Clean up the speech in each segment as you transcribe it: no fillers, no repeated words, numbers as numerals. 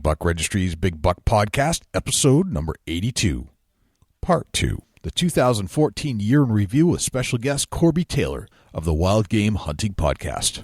Big Buck Registry's Big Buck Podcast, episode number 82, part 2, the 2014 year in review with special guest Korby Taylor of the Wild Game Hunting Podcast.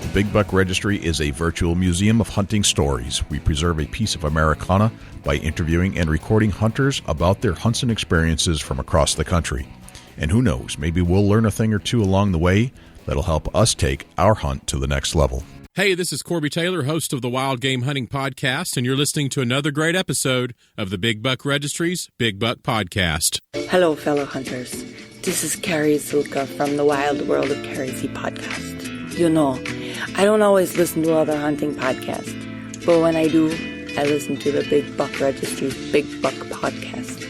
The Big Buck Registry is a virtual museum of hunting stories. We preserve a piece of Americana by interviewing and recording hunters about their hunts and experiences from across the country. And who knows, maybe we'll learn a thing or two along the way that'll help us take our hunt to the next level. Hey, this is Korby Taylor, host of the Wild Game Hunting Podcast, and you're listening to another great episode of the Big Buck Registry's Big Buck Podcast. Hello, fellow hunters. This is Carrie Zulka from the Wild World of Carrie Z podcast. You know, I don't always listen to other hunting podcasts, but when I do, I listen to the Big Buck Registry's Big Buck Podcast.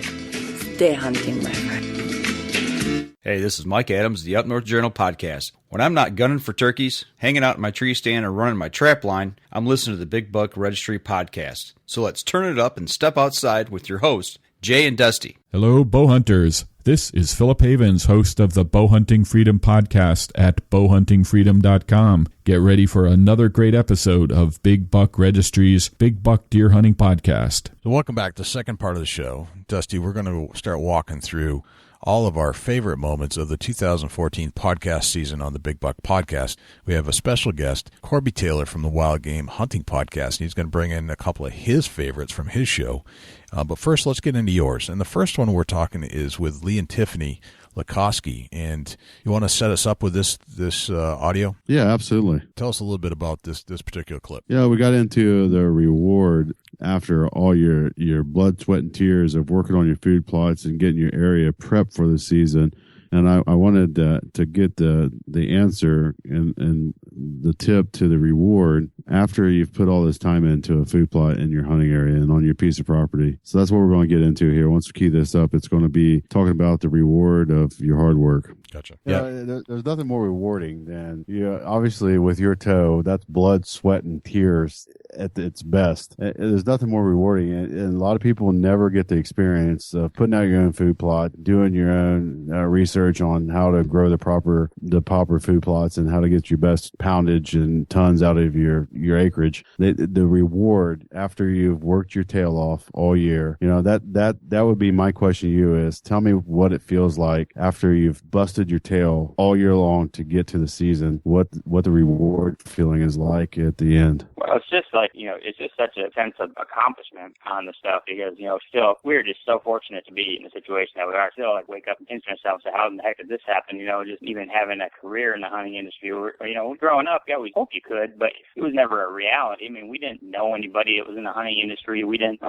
Stay hunting, my friend. Hey, this is Mike Adams, the Up North Journal Podcast. When I'm not gunning for turkeys, hanging out in my tree stand, or running my trap line, I'm listening to the Big Buck Registry Podcast. So let's turn it up and step outside with your hosts, Jay and Dusty. Hello, bow hunters. This is Philip Havens, host of the Bow Hunting Freedom Podcast at bowhuntingfreedom.com. Get ready for another great episode of Big Buck Registry's Big Buck Deer Hunting Podcast. So welcome back to the second part of the show. Dusty, we're going to start walking through all of our favorite moments of the 2014 podcast season on the Big Buck Podcast. We have a special guest, Korby Taylor from the Wild Game Hunting Podcast, and he's going to bring in a couple of his favorites from his show. But first, let's get into yours. And the first one we're talking is with Lee and Tiffany Lakosky. And you want to set us up with this audio? Yeah, absolutely. Tell us a little bit about this particular clip. Yeah, we got into the reward after all your blood, sweat, and tears of working on your food plots and getting your area prepped for the season. And I wanted to get the answer and the tip to the reward after you've put all this time into a food plot in your hunting area and on your piece of property. So that's what we're going to get into here. Once we key this up, it's going to be talking about the reward of your hard work. Gotcha. Yeah, there's nothing more rewarding than, obviously with your toe, that's blood, sweat, and tears at its best. There's nothing more rewarding. And a lot of people never get the experience of putting out your own food plot, doing your own research on how to grow the proper food plots and how to get your best poundage and tons out of your acreage. The reward after you've worked your tail off all year, that would be my question to you is, tell me what it feels like after you've busted your tail all year long to get to the season, what the reward feeling is like at the end. Well, it's just like, it's just such a sense of accomplishment on the stuff because, still, we're just so fortunate to be in the situation that we are. Still, wake up and pinch ourselves, say, how in the heck did this happen? Just even having a career in the hunting industry. Growing up, yeah, we hope you could, but it was never a reality. I mean, we didn't know anybody that was in the hunting industry. We didn't,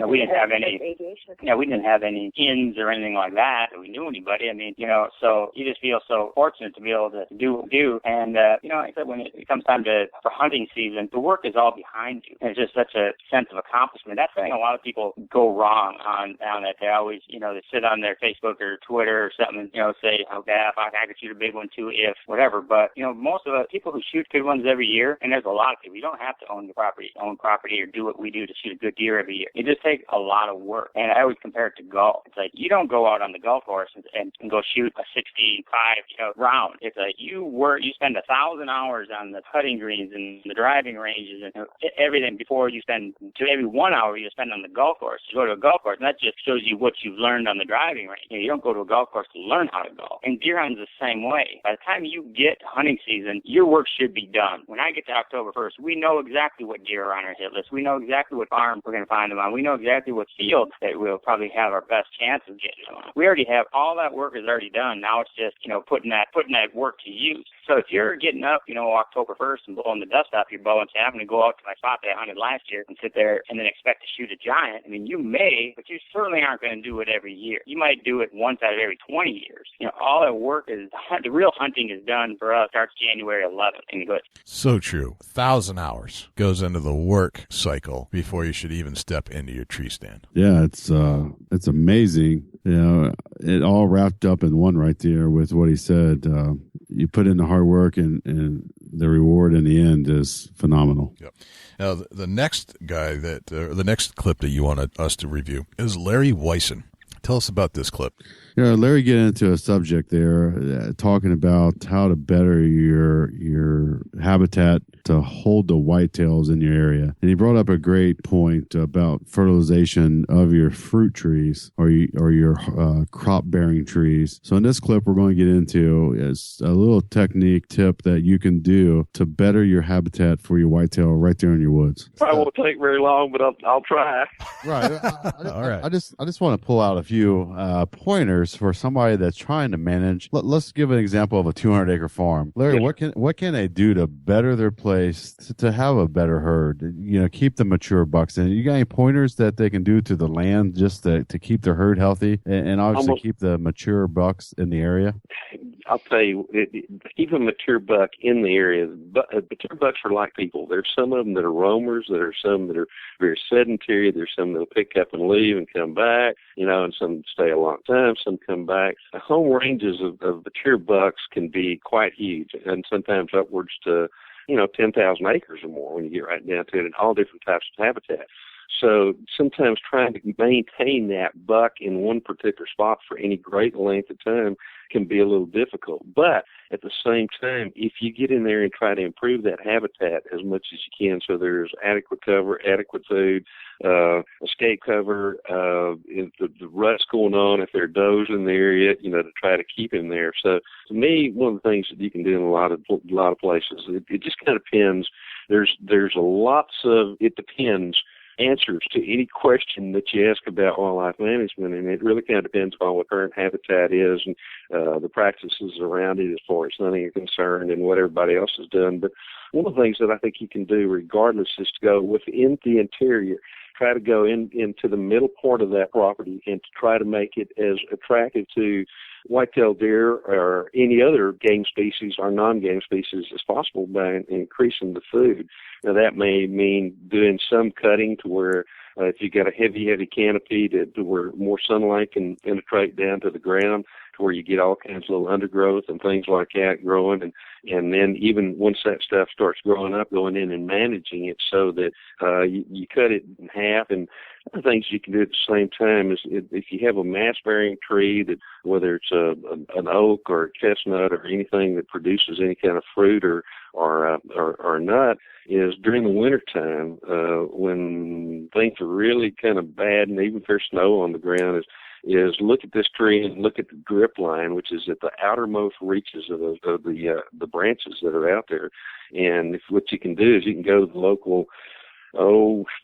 we didn't have any, we didn't have any ins or anything like that we knew anybody. I mean, so you just feel so fortunate to be able to do what we do. And, like I said, when it comes time for hunting season, the work is all behind you. And it's just such a sense of accomplishment. That's why a lot of people go wrong on that. They always, they sit on their Facebook or Twitter or something and, say, oh, yeah, if I could shoot a big one too, if whatever. But, most of the people who shoot good ones every year, and there's a lot of people, you don't have to own property or do what we do to shoot a good deer every year. It just takes a lot of work. And I always compare it to golf. It's like you don't go out on the golf course and go shoot a 65 round. It's like you spend 1,000 hours on the putting greens and the driving ranges and everything before you spend to every 1 hour you spend on the golf course. You go to a golf course, and that just shows you what you've learned on the driving range. You don't go to a golf course to learn how to golf. And deer hunting is the same way. By the time you get hunting season, your work should be done. When I get to October 1st, we know exactly what deer are on our hit list. We know exactly what farm we're going to find them on. We know exactly what field that we'll probably have our best chance of getting them on. We already have all that work is already done. Now it's just, putting that work to use. So if you're getting up, October 1st and blowing the dust off your bow and say, I'm going to go out to my spot that I hunted last year and sit there and then expect to shoot a giant, I mean, you may, but you certainly aren't going to do it every year. You might do it once out of every 20 years. All that work is, the real hunting is done for us, starts January 11th. And you go, so true. 1,000 hours goes into the work cycle before you should even step into your tree stand. Yeah, it's amazing. It all wrapped up in one right there with what he said. You put in the hard work and the reward in the end is phenomenal. Yep. Now, the next guy the next clip that you wanted us to review is Larry Weisen. Tell us about this clip. Yeah, Larry get into a subject there, talking about how to better your habitat to hold the whitetails in your area. And he brought up a great point about fertilization of your fruit trees or your crop-bearing trees. So in this clip, we're going to get into is a little technique tip that you can do to better your habitat for your whitetail right there in your woods. Probably won't take very long, but I'll try. Right. All right. I just want to pull out a few pointers for somebody that's trying to manage. Let's give an example of a 200-acre farm. Larry, what can they do to better their place to have a better herd? Keep the mature bucks in. You got any pointers that they can do to the land just to keep their herd healthy and obviously keep the mature bucks in the area? I'll tell you, keep a mature buck in the area. Mature bucks are like people. There's some of them that are roamers. There are some that are very sedentary. There's some that'll pick up and leave and come back, and some stay a long time. Some come back. The home ranges of mature bucks can be quite huge, and sometimes upwards to 10,000 acres or more when you get right down to it, and all different types of habitat. So sometimes trying to maintain that buck in one particular spot for any great length of time can be a little difficult. But at the same time, if you get in there and try to improve that habitat as much as you can, so there's adequate cover, adequate food, escape cover, the rut's going on, if there are does in the area, to try to keep him there. So to me, one of the things that you can do in a lot of places, it just kind of depends. There's a lots of it depends answers to any question that you ask about wildlife management, and it really kind of depends on what current habitat is and the practices around it as far as hunting is concerned and what everybody else has done. But one of the things that I think you can do regardless is to go within the interior, try to go into the middle part of that property and to try to make it as attractive to white-tailed deer or any other game species or non-game species as possible by increasing the food. Now, that may mean doing some cutting to where if you got a heavy canopy to where more sunlight can penetrate down to the ground, to where you get all kinds of little undergrowth and things like that growing, and then even once that stuff starts growing up, going in and managing it so that you cut it in half. And other things you can do at the same time is if you have a mass-bearing tree, that whether it's an oak or a chestnut or anything that produces any kind of fruit or nut, is during the wintertime when things are really kind of bad, and even if there's snow on the ground, is look at this tree and look at the drip line, which is at the outermost reaches of the branches that are out there. And what you can do is you can go to the local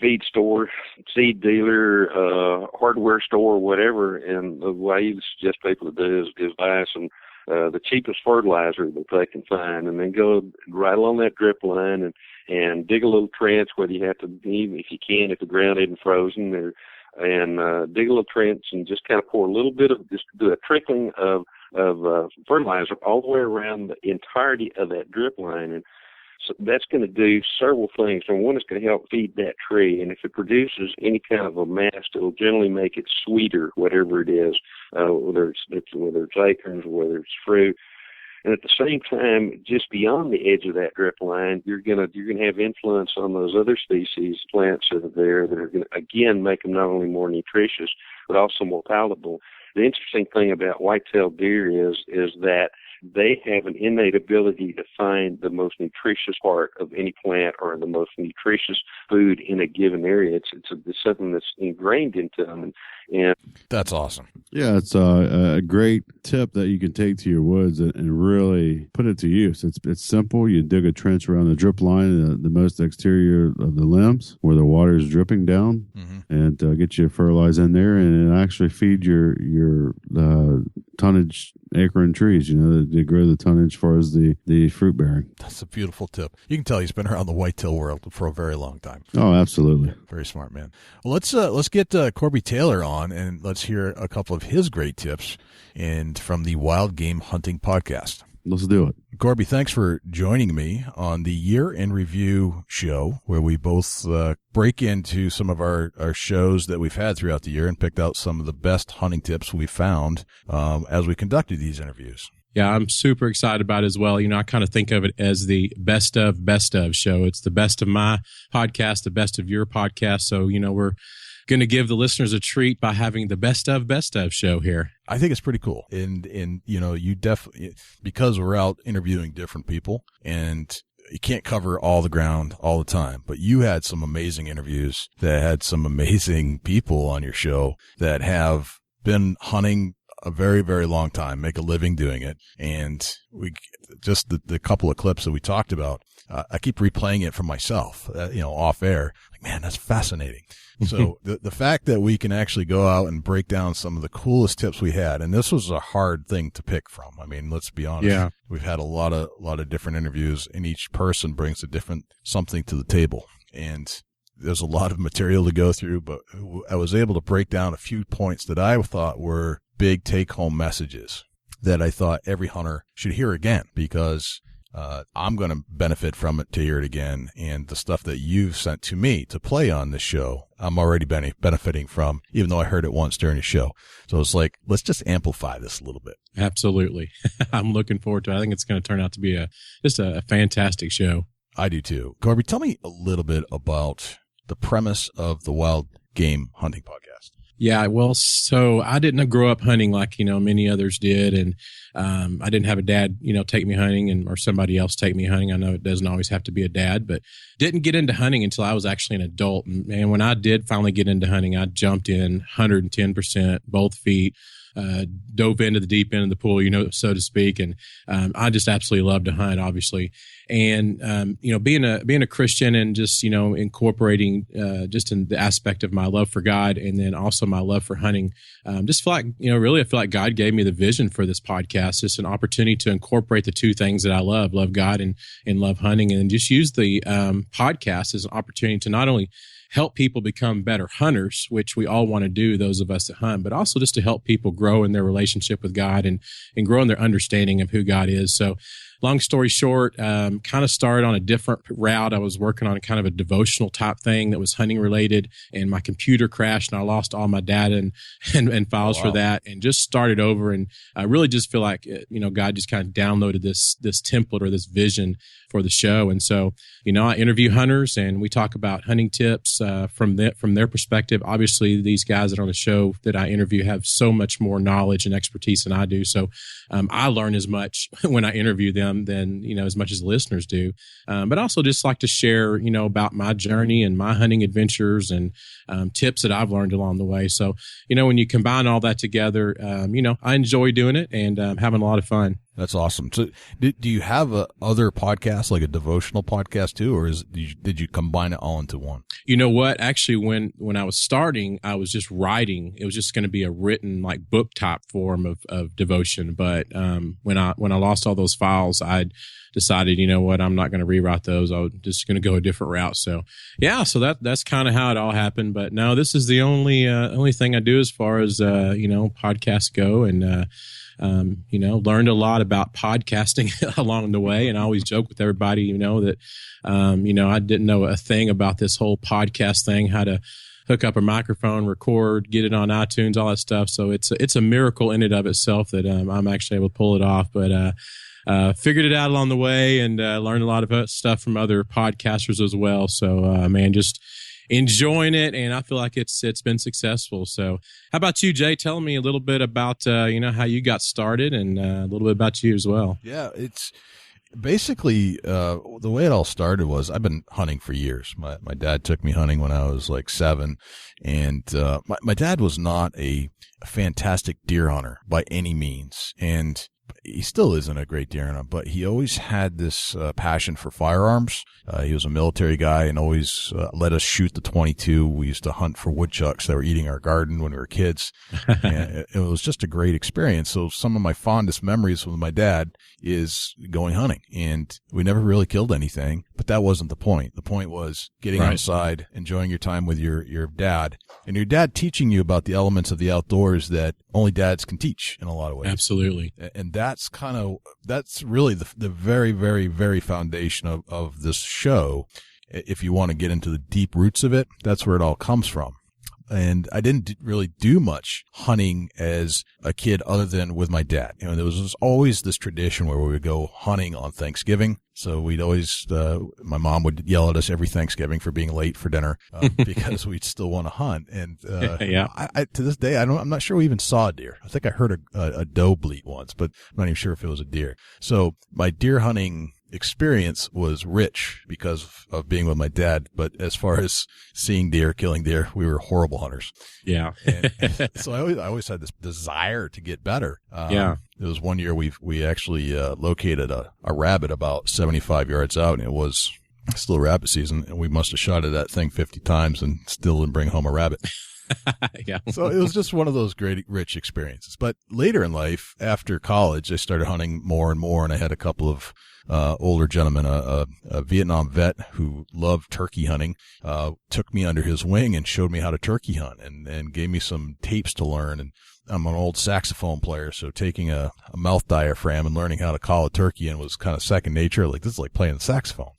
feed store, seed dealer, hardware store, whatever, and the way you suggest people to do is buy some the cheapest fertilizer that they can find, and then go right along that drip line and dig a little trench, whether you have to, even if you can, if the ground isn't frozen, and dig a little trench and just kind of pour a little bit of, just do a trickling of fertilizer all the way around the entirety of that drip line. And so that's going to do several things. And one, is going to help feed that tree. And if it produces any kind of a mast, it'll generally make it sweeter, whatever it is, whether it's acorns, whether it's fruit. And at the same time, just beyond the edge of that drip line, you're gonna have influence on those other species, plants that are there, that are going to, again, make them not only more nutritious, but also more palatable. The interesting thing about white-tailed deer is that they have an innate ability to find the most nutritious part of any plant or the most nutritious food in a given area. It's something that's ingrained into them. And that's awesome. Yeah, it's a great tip that you can take to your woods and really put it to use. It's simple. You dig a trench around the drip line, the most exterior of the limbs where the water is dripping down, and get your fertilizer in there, and it actually feed your tonnage acorn trees, they grow the tonnage as far as the fruit bearing. That's a beautiful tip. You can tell he's been around the whitetail world for a very long time. Oh, absolutely. Very smart man. Well, let's get Korby Taylor on, and let's hear a couple of his great tips from the Wild Game Hunting Podcast. Let's do it. Korby, thanks for joining me on the Year in Review show, where we both break into some of our shows that we've had throughout the year and picked out some of the best hunting tips we found as we conducted these interviews. Yeah, I'm super excited about it as well. I kind of think of it as the best of show. It's the best of my podcast, the best of your podcast. So, we're going to give the listeners a treat by having the best of show here. I think it's pretty cool. And you definitely, because we're out interviewing different people and you can't cover all the ground all the time, but you had some amazing interviews that had some amazing people on your show that have been hunting a very, very long time, make a living doing it. And we just the couple of clips that we talked about, I keep replaying it for myself, off air. Like, man, that's fascinating. So the fact that we can actually go out and break down some of the coolest tips we had, and this was a hard thing to pick from. I mean, let's be honest. Yeah. We've had a lot of different interviews, and each person brings a different something to the table. And there's a lot of material to go through, but I was able to break down a few points that I thought were big take-home messages that I thought every hunter should hear again, because I'm going to benefit from it to hear it again. And the stuff that you've sent to me to play on this show, I'm already benefiting from, even though I heard it once during the show. So it's like, let's just amplify this a little bit. Absolutely. I'm looking forward to it. I think it's going to turn out to be just a fantastic show. I do too. Korby, tell me a little bit about the premise of the Wild Game Hunting Podcast. Yeah, well, so I didn't grow up hunting like, many others did. And I didn't have a dad, take me hunting or somebody else take me hunting. I know it doesn't always have to be a dad, but didn't get into hunting until I was actually an adult. And when I did finally get into hunting, I jumped in 110%, both feet. Dove into the deep end of the pool, so to speak. And I just absolutely love to hunt, obviously. And, being a Christian and just, incorporating just in the aspect of my love for God and then also my love for hunting, just feel like, really I feel like God gave me the vision for this podcast, just an opportunity to incorporate the two things that I love God and love hunting, and just use the podcast as an opportunity to not only help people become better hunters, which we all want to do, those of us that hunt, but also just to help people grow in their relationship with God and grow in their understanding of who God is. So long story short, kind of started on a different route. I was working on kind of a devotional type thing that was hunting related, and my computer crashed and I lost all my data and files for that, and just started over. And I really just feel like, God just kind of downloaded this template or this vision for the show. And so, I interview hunters and we talk about hunting tips from their perspective. Obviously, these guys that are on the show that I interview have so much more knowledge and expertise than I do. So I learn as much when I interview them than, as much as the listeners do. But also just like to share, about my journey and my hunting adventures and tips that I've learned along the way. So, when you combine all that together, I enjoy doing it and having a lot of fun. That's awesome. So do you have other podcasts, like a devotional podcast too, or did you combine it all into one? You know what? Actually, when I was starting, I was just writing. It was just going to be a written like book type form of devotion. But when I lost all those files, I decided, I'm not going to rewrite those. I was just going to go a different route. So yeah, so that's kind of how it all happened. But no, this is the only thing I do as far as podcasts go, and learned a lot about podcasting along the way. And I always joke with everybody, that, I didn't know a thing about this whole podcast thing, how to hook up a microphone, record, get it on iTunes, all that stuff. So it's a miracle in and of itself that I'm actually able to pull it off. But figured it out along the way and learned a lot of stuff from other podcasters as well. So, just enjoying it, and I feel like it's been successful. So how about you, Jay? Tell me a little bit about how you got started, and a little bit about you as well. Yeah, it's basically the way it all started was I've been hunting for years. My dad took me hunting when I was like 7, and my dad was not a a fantastic deer hunter by any means. And he still isn't a great deer hunter, but he always had this passion for firearms. He was a military guy and always let us shoot the .22. We used to hunt for woodchucks that were eating our garden when we were kids. And it was just a great experience. So some of my fondest memories with my dad is going hunting. And we never really killed anything, but that wasn't the point. The point was getting outside, enjoying your time with your dad, and your dad teaching you about the elements of the outdoors that only dads can teach in a lot of ways. Absolutely. And that's really the very, very, very foundation of this show. If you want to get into the deep roots of it, that's where it all comes from. And I didn't really do much hunting as a kid other than with my dad. You know, there was always this tradition where we would go hunting on Thanksgiving. So we'd always, my mom would yell at us every Thanksgiving for being late for dinner, because we'd still want to hunt. And, I to this day, I'm not sure we even saw a deer. I think I heard a doe bleat once, but I'm not even sure if it was a deer. So my deer hunting experience was rich because of being with my dad, but as far as seeing deer, killing deer, we were horrible hunters. Yeah. and so I always had this desire to get better. It was one year we actually located a rabbit about 75 yards out, and it was still rabbit season, and we must have shot at that thing 50 times and still didn't bring home a rabbit. Yeah. So it was just one of those great, rich experiences. But later in life, after college, I started hunting more and more, and I had a couple of older gentlemen, a Vietnam vet who loved turkey hunting, took me under his wing and showed me how to turkey hunt and gave me some tapes to learn. And I'm an old saxophone player, so taking a mouth diaphragm and learning how to call a turkey in was kind of second nature. Like, this is like playing the saxophone.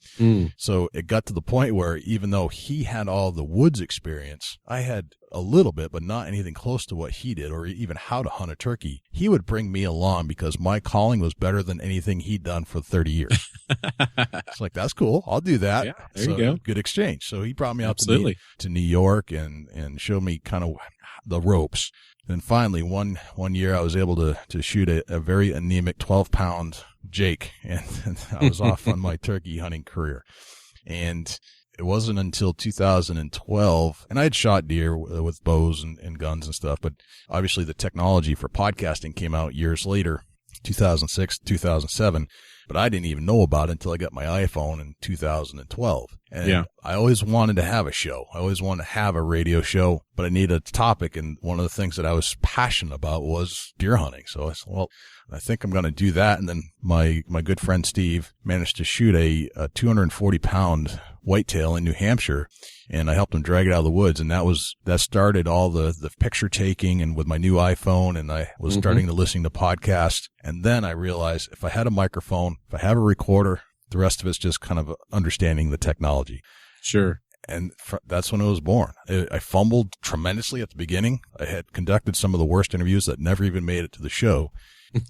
So it got to the point where even though he had all the woods experience, I had a little bit, but not anything close to what he did or even how to hunt a turkey. He would bring me along because my calling was better than anything he'd done for 30 years. It's like, that's cool. I'll do that. Yeah, there you go. Good exchange. So he brought me out to New York and showed me kind of the ropes. Then finally, one year I was able to shoot a very anemic 12-pound Jake, and I was off on my turkey hunting career. And it wasn't until 2012, and I had shot deer with bows and guns and stuff, but obviously the technology for podcasting came out years later, 2006, 2007. But I didn't even know about it until I got my iPhone in 2012. And I always wanted to have a show. I always wanted to have a radio show, but I needed a topic. And one of the things that I was passionate about was deer hunting. So I said, well, I think I'm going to do that. And then my good friend Steve managed to shoot a 240-pound whitetail in New Hampshire, and I helped him drag it out of the woods. And that started all the picture taking, and with my new iPhone, and I was starting to listen to podcasts. And then I realized if I had a microphone, if I have a recorder, the rest of it's just kind of understanding the technology. Sure. And that's when it was born. I fumbled tremendously at the beginning. I had conducted some of the worst interviews that never even made it to the show.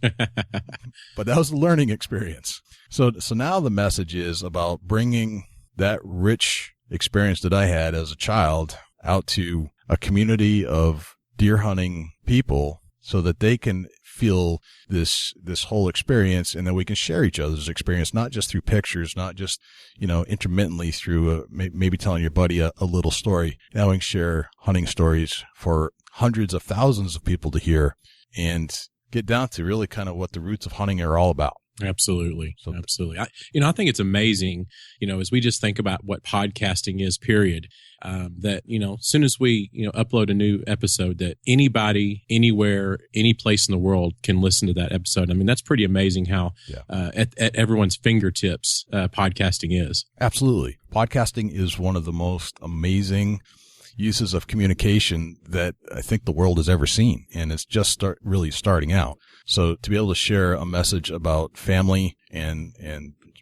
But that was a learning experience. So now the message is about bringing that rich experience that I had as a child out to a community of deer hunting people so that they can feel this whole experience, and then we can share each other's experience, not just through pictures, not just, intermittently through maybe telling your buddy a little story. Now we can share hunting stories for hundreds of thousands of people to hear and get down to really kind of what the roots of hunting are all about. Absolutely. Absolutely. I think it's amazing, as we just think about what podcasting is, period, that, as soon as we, upload a new episode, that anybody, anywhere, any place in the world can listen to that episode. I mean, that's pretty amazing how at everyone's fingertips podcasting is. Absolutely. Podcasting is one of the most amazing uses of communication that I think the world has ever seen. And it's just really starting out. So to be able to share a message about family and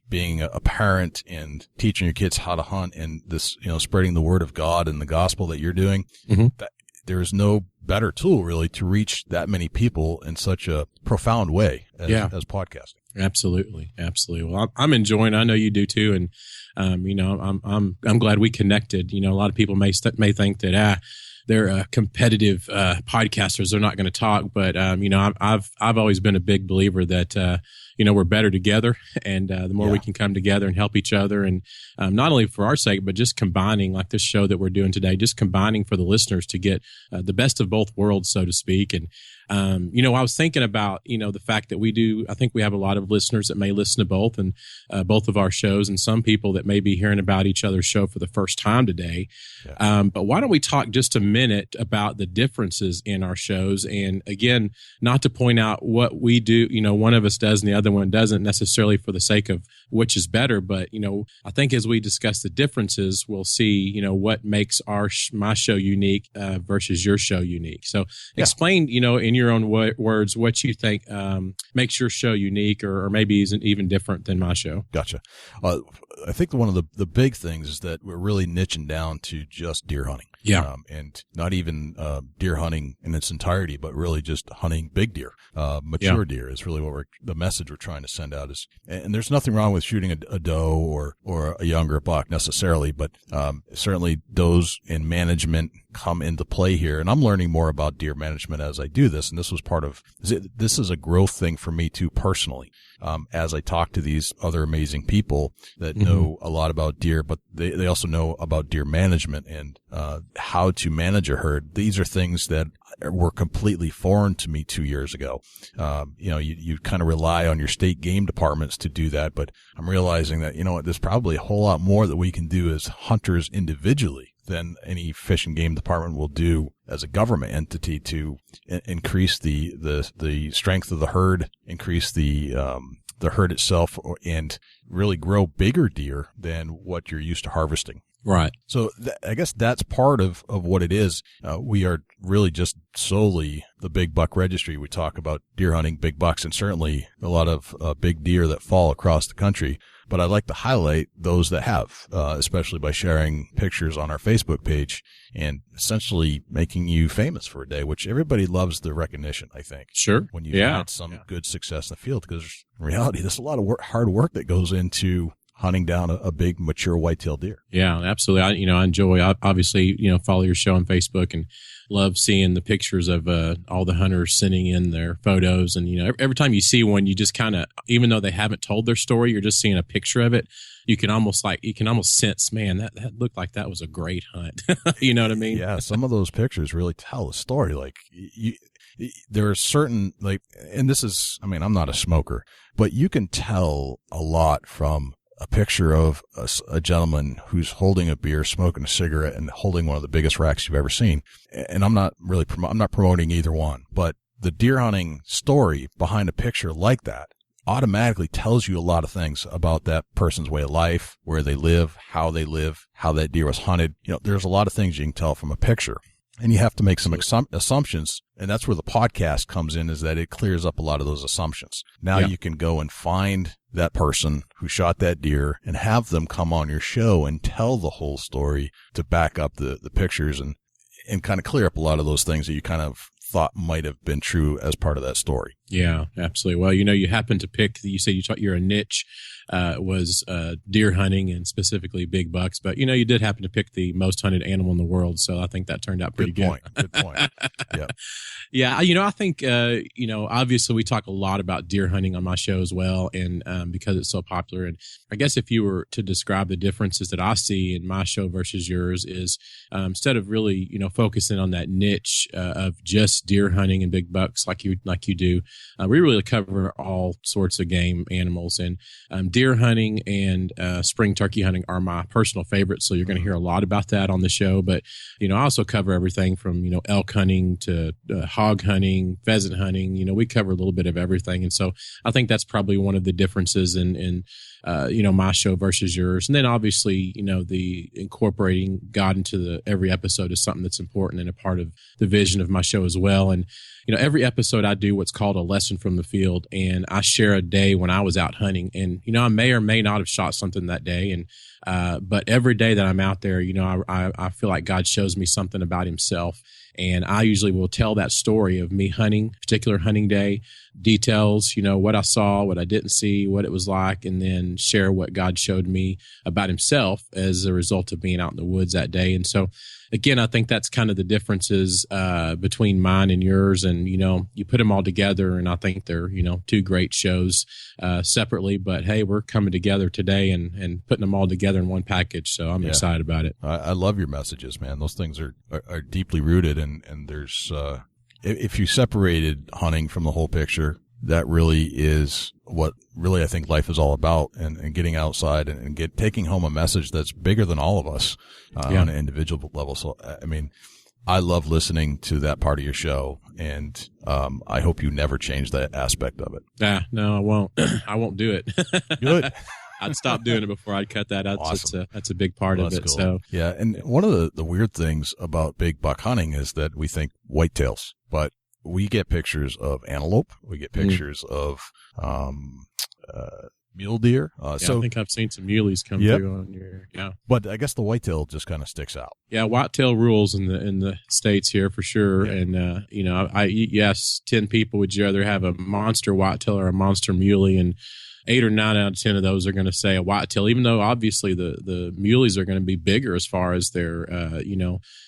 being a parent and teaching your kids how to hunt and this, spreading the word of God and the gospel that you're doing, that there is no better tool really to reach that many people in such a profound way as podcasting. Absolutely. Absolutely. Well, I'm enjoying, I know you do too. And, I'm glad we connected. A lot of people may think that, they're competitive podcasters. They're not going to talk, but I've always been a big believer that we're better together, and the more we can come together and help each other, and not only for our sake, but just combining, like this show that we're doing today, just combining for the listeners to get the best of both worlds, so to speak. And I was thinking about the fact that I think we have a lot of listeners that may listen to both and both of our shows, and some people that may be hearing about each other's show for the first time today. Yeah. But why don't we talk just a minute about the differences in our shows? And again, not to point out what we do, one of us does and the other one doesn't, necessarily for the sake of which is better. But, I think as we discuss the differences, we'll see, what makes my show unique versus your show unique. So explain, in your own words, what you think makes your show unique, or maybe isn't even different than my show. Gotcha. I think one of the big things is that we're really niching down to just deer hunting. Yeah. And not even deer hunting in its entirety, but really just hunting big deer. Mature deer is really what the message we're trying to send out is. And there's nothing wrong with shooting a doe or a younger buck necessarily, but certainly does in management come into play here. And I'm learning more about deer management as I do this. And this is a growth thing for me too personally. As I talk to these other amazing people that know a lot about deer, but they also know about deer management and how to manage a herd. These are things that were completely foreign to me 2 years ago. You kind of rely on your state game departments to do that, but I'm realizing that, there's probably a whole lot more that we can do as hunters individually than any fish and game department will do as a government entity to increase the strength of the herd, increase the herd itself, and really grow bigger deer than what you're used to harvesting. Right. So I guess that's part of what it is. We are really just solely the Big Buck Registry. We talk about deer hunting, big bucks, and certainly a lot of big deer that fall across the country. But I like to highlight those that have, especially by sharing pictures on our Facebook page and essentially making you famous for a day, which everybody loves the recognition, I think. Sure. When you've had some good success in the field, because in reality, there's a lot of hard work that goes into hunting down a big mature whitetail deer. Yeah, absolutely. I enjoy, obviously, follow your show on Facebook and love seeing the pictures of all the hunters sending in their photos. And, every time you see one, you just kind of, even though they haven't told their story, you're just seeing a picture of it. You can almost sense, man, that looked like that was a great hunt. You know what I mean? Yeah. Some of those pictures really tell a story. Like there are certain, and this is, I'm not a smoker, but you can tell a lot from a picture of a gentleman who's holding a beer, smoking a cigarette, and holding one of the biggest racks you've ever seen. And I'm not promoting either one, but the deer hunting story behind a picture like that automatically tells you a lot of things about that person's way of life, where they live, how that deer was hunted. There's a lot of things you can tell from a picture. And you have to make some assumptions, and that's where the podcast comes in, is that it clears up a lot of those assumptions. Now you can go and find that person who shot that deer and have them come on your show and tell the whole story to back up the pictures and kind of clear up a lot of those things that you kind of thought might have been true as part of that story. Yeah, absolutely. Well, you happen to pick, you say you're a niche, was deer hunting and specifically big bucks, but you did happen to pick the most hunted animal in the world. So I think that turned out pretty good. Good point. Yeah. Yeah. I think, obviously we talk a lot about deer hunting on my show as well. And, because it's so popular. And I guess if you were to describe the differences that I see in my show versus yours is, instead of really, focusing on that niche, of just deer hunting and big bucks like you do, we really cover all sorts of game animals, and deer hunting and spring turkey hunting are my personal favorites. So you're going to hear a lot about that on the show. But I also cover everything from elk hunting to hog hunting, pheasant hunting. We cover a little bit of everything, and so I think that's probably one of the differences in my show versus yours. And then obviously the incorporating God into every episode is something that's important and a part of the vision of my show as well. And every episode I do what's called a lesson from the field, and I share a day when I was out hunting. And, I may or may not have shot something that day. And, but every day that I'm out there, I feel like God shows me something about himself. And I usually will tell that story of me hunting, particular hunting day, details, what I saw, what I didn't see, what it was like, and then share what God showed me about himself as a result of being out in the woods that day. And so, again, I think that's kind of the differences between mine and yours. And, you put them all together, and I think they're, two great shows separately. But, hey, we're coming together today and putting them all together in one package. So I'm excited about it. I love your messages, man. Those things are deeply rooted. And there's if you separated hunting from the whole picture, that really is what really I think life is all about, and getting outside and taking home a message that's bigger than all of us on an individual level. So, I mean, I love listening to that part of your show, and I hope you never change that aspect of it. No, I won't. I won't do it. Good. I'd stop doing it before I'd cut that out. Awesome. That's a big part of it. Cool. So yeah, and one of the weird things about big buck hunting is that we think whitetails, but we get pictures of antelope. We get pictures of mule deer. So I think I've seen some muleys come through on your. Yeah, but I guess the whitetail just kind of sticks out. Yeah, whitetail rules in the States here for sure. Yeah. And yes, 10 people would you rather have a monster whitetail or a monster muley, and 8 or 9 out of 10 of those are going to say a whitetail, even though obviously the muleys are going to be bigger as far as their,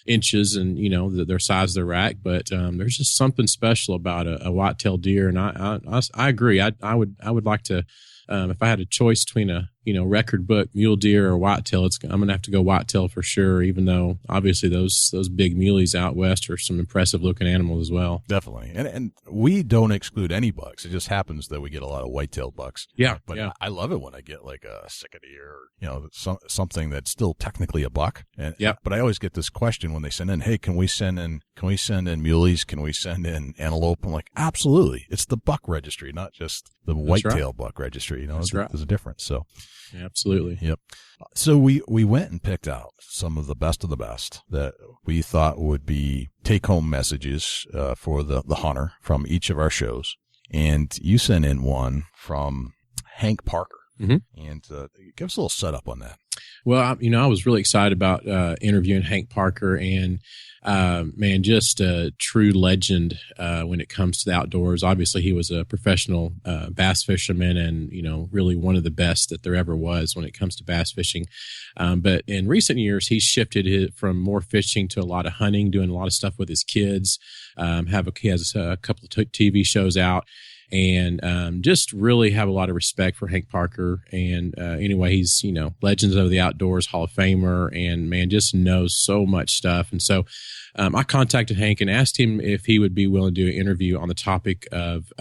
inches and, their size of their rack. But there's just something special about a whitetail deer. And I agree. I would like to, if I had a choice between a, record book mule deer or whitetail, I'm going to have to go whitetail for sure, even though obviously those big muleys out west are some impressive looking animals as well. Definitely. And we don't exclude any bucks. It just happens that we get a lot of white-tailed bucks. Yeah. But yeah. I love it when I get like a sick of deer or, something that's still technically a buck. And, but I always get this question when they send in, hey, can we send in muleys? Can we send in antelope? I'm like, absolutely. It's the buck registry, not just the whitetail buck registry. That's right. There's a difference. So. Yeah, absolutely. Yep. So we went and picked out some of the best that we thought would be take-home messages for the hunter from each of our shows. And you sent in one from Hank Parker. Mm-hmm. And give us a little setup on that. Well, I was really excited about interviewing Hank Parker, and just a true legend when it comes to the outdoors. Obviously, he was a professional bass fisherman, and really one of the best that there ever was when it comes to bass fishing. But in recent years, he's shifted from more fishing to a lot of hunting, doing a lot of stuff with his kids. He has a couple of TV shows out. And just really have a lot of respect for Hank Parker. And anyway, he's, Legends of the Outdoors Hall of Famer, and, just knows so much stuff. And so I contacted Hank and asked him if he would be willing to do an interview on the topic of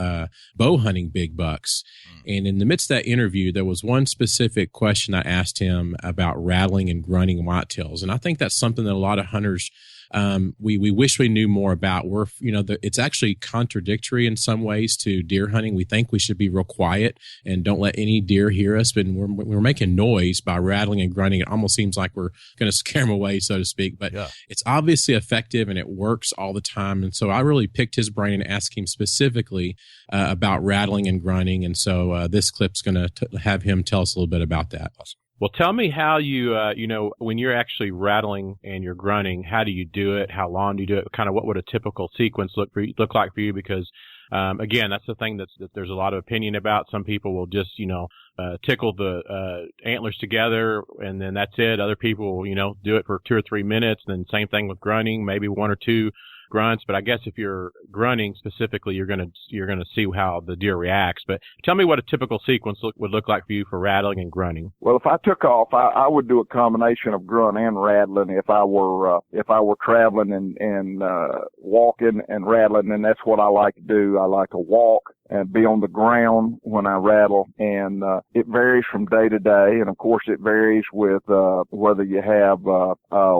bow hunting big bucks. And in the midst of that interview, there was one specific question I asked him about rattling and grunting whitetails. And I think that's something that a lot of hunters we wish we knew more about. It's actually contradictory in some ways to deer hunting. We think we should be real quiet and don't let any deer hear us, but we're making noise by rattling and grunting. It almost seems like we're going to scare them away, so to speak, but it's obviously effective and it works all the time. And so I really picked his brain and asked him specifically about rattling and grunting. And so this clip's going to have him tell us a little bit about that. Awesome. Well, tell me how you, when you're actually rattling and you're grunting, how do you do it? How long do you do it? Kind of what would a typical sequence look like for you? Because, again, that's the thing that there's a lot of opinion about. Some people will just, tickle the antlers together and then that's it. Other people will, do it for 2 or 3 minutes. And then same thing with grunting, maybe 1 or 2 grunts. But I guess if you're grunting specifically, you're gonna see how the deer reacts. But tell me what a typical sequence would look like for you for rattling and grunting. Well, if I took off, I would do a combination of grunt and rattling if I were traveling and walking and rattling, and that's what I like to do. I like to walk and be on the ground when I rattle, and it varies from day to day, and of course it varies with whether you have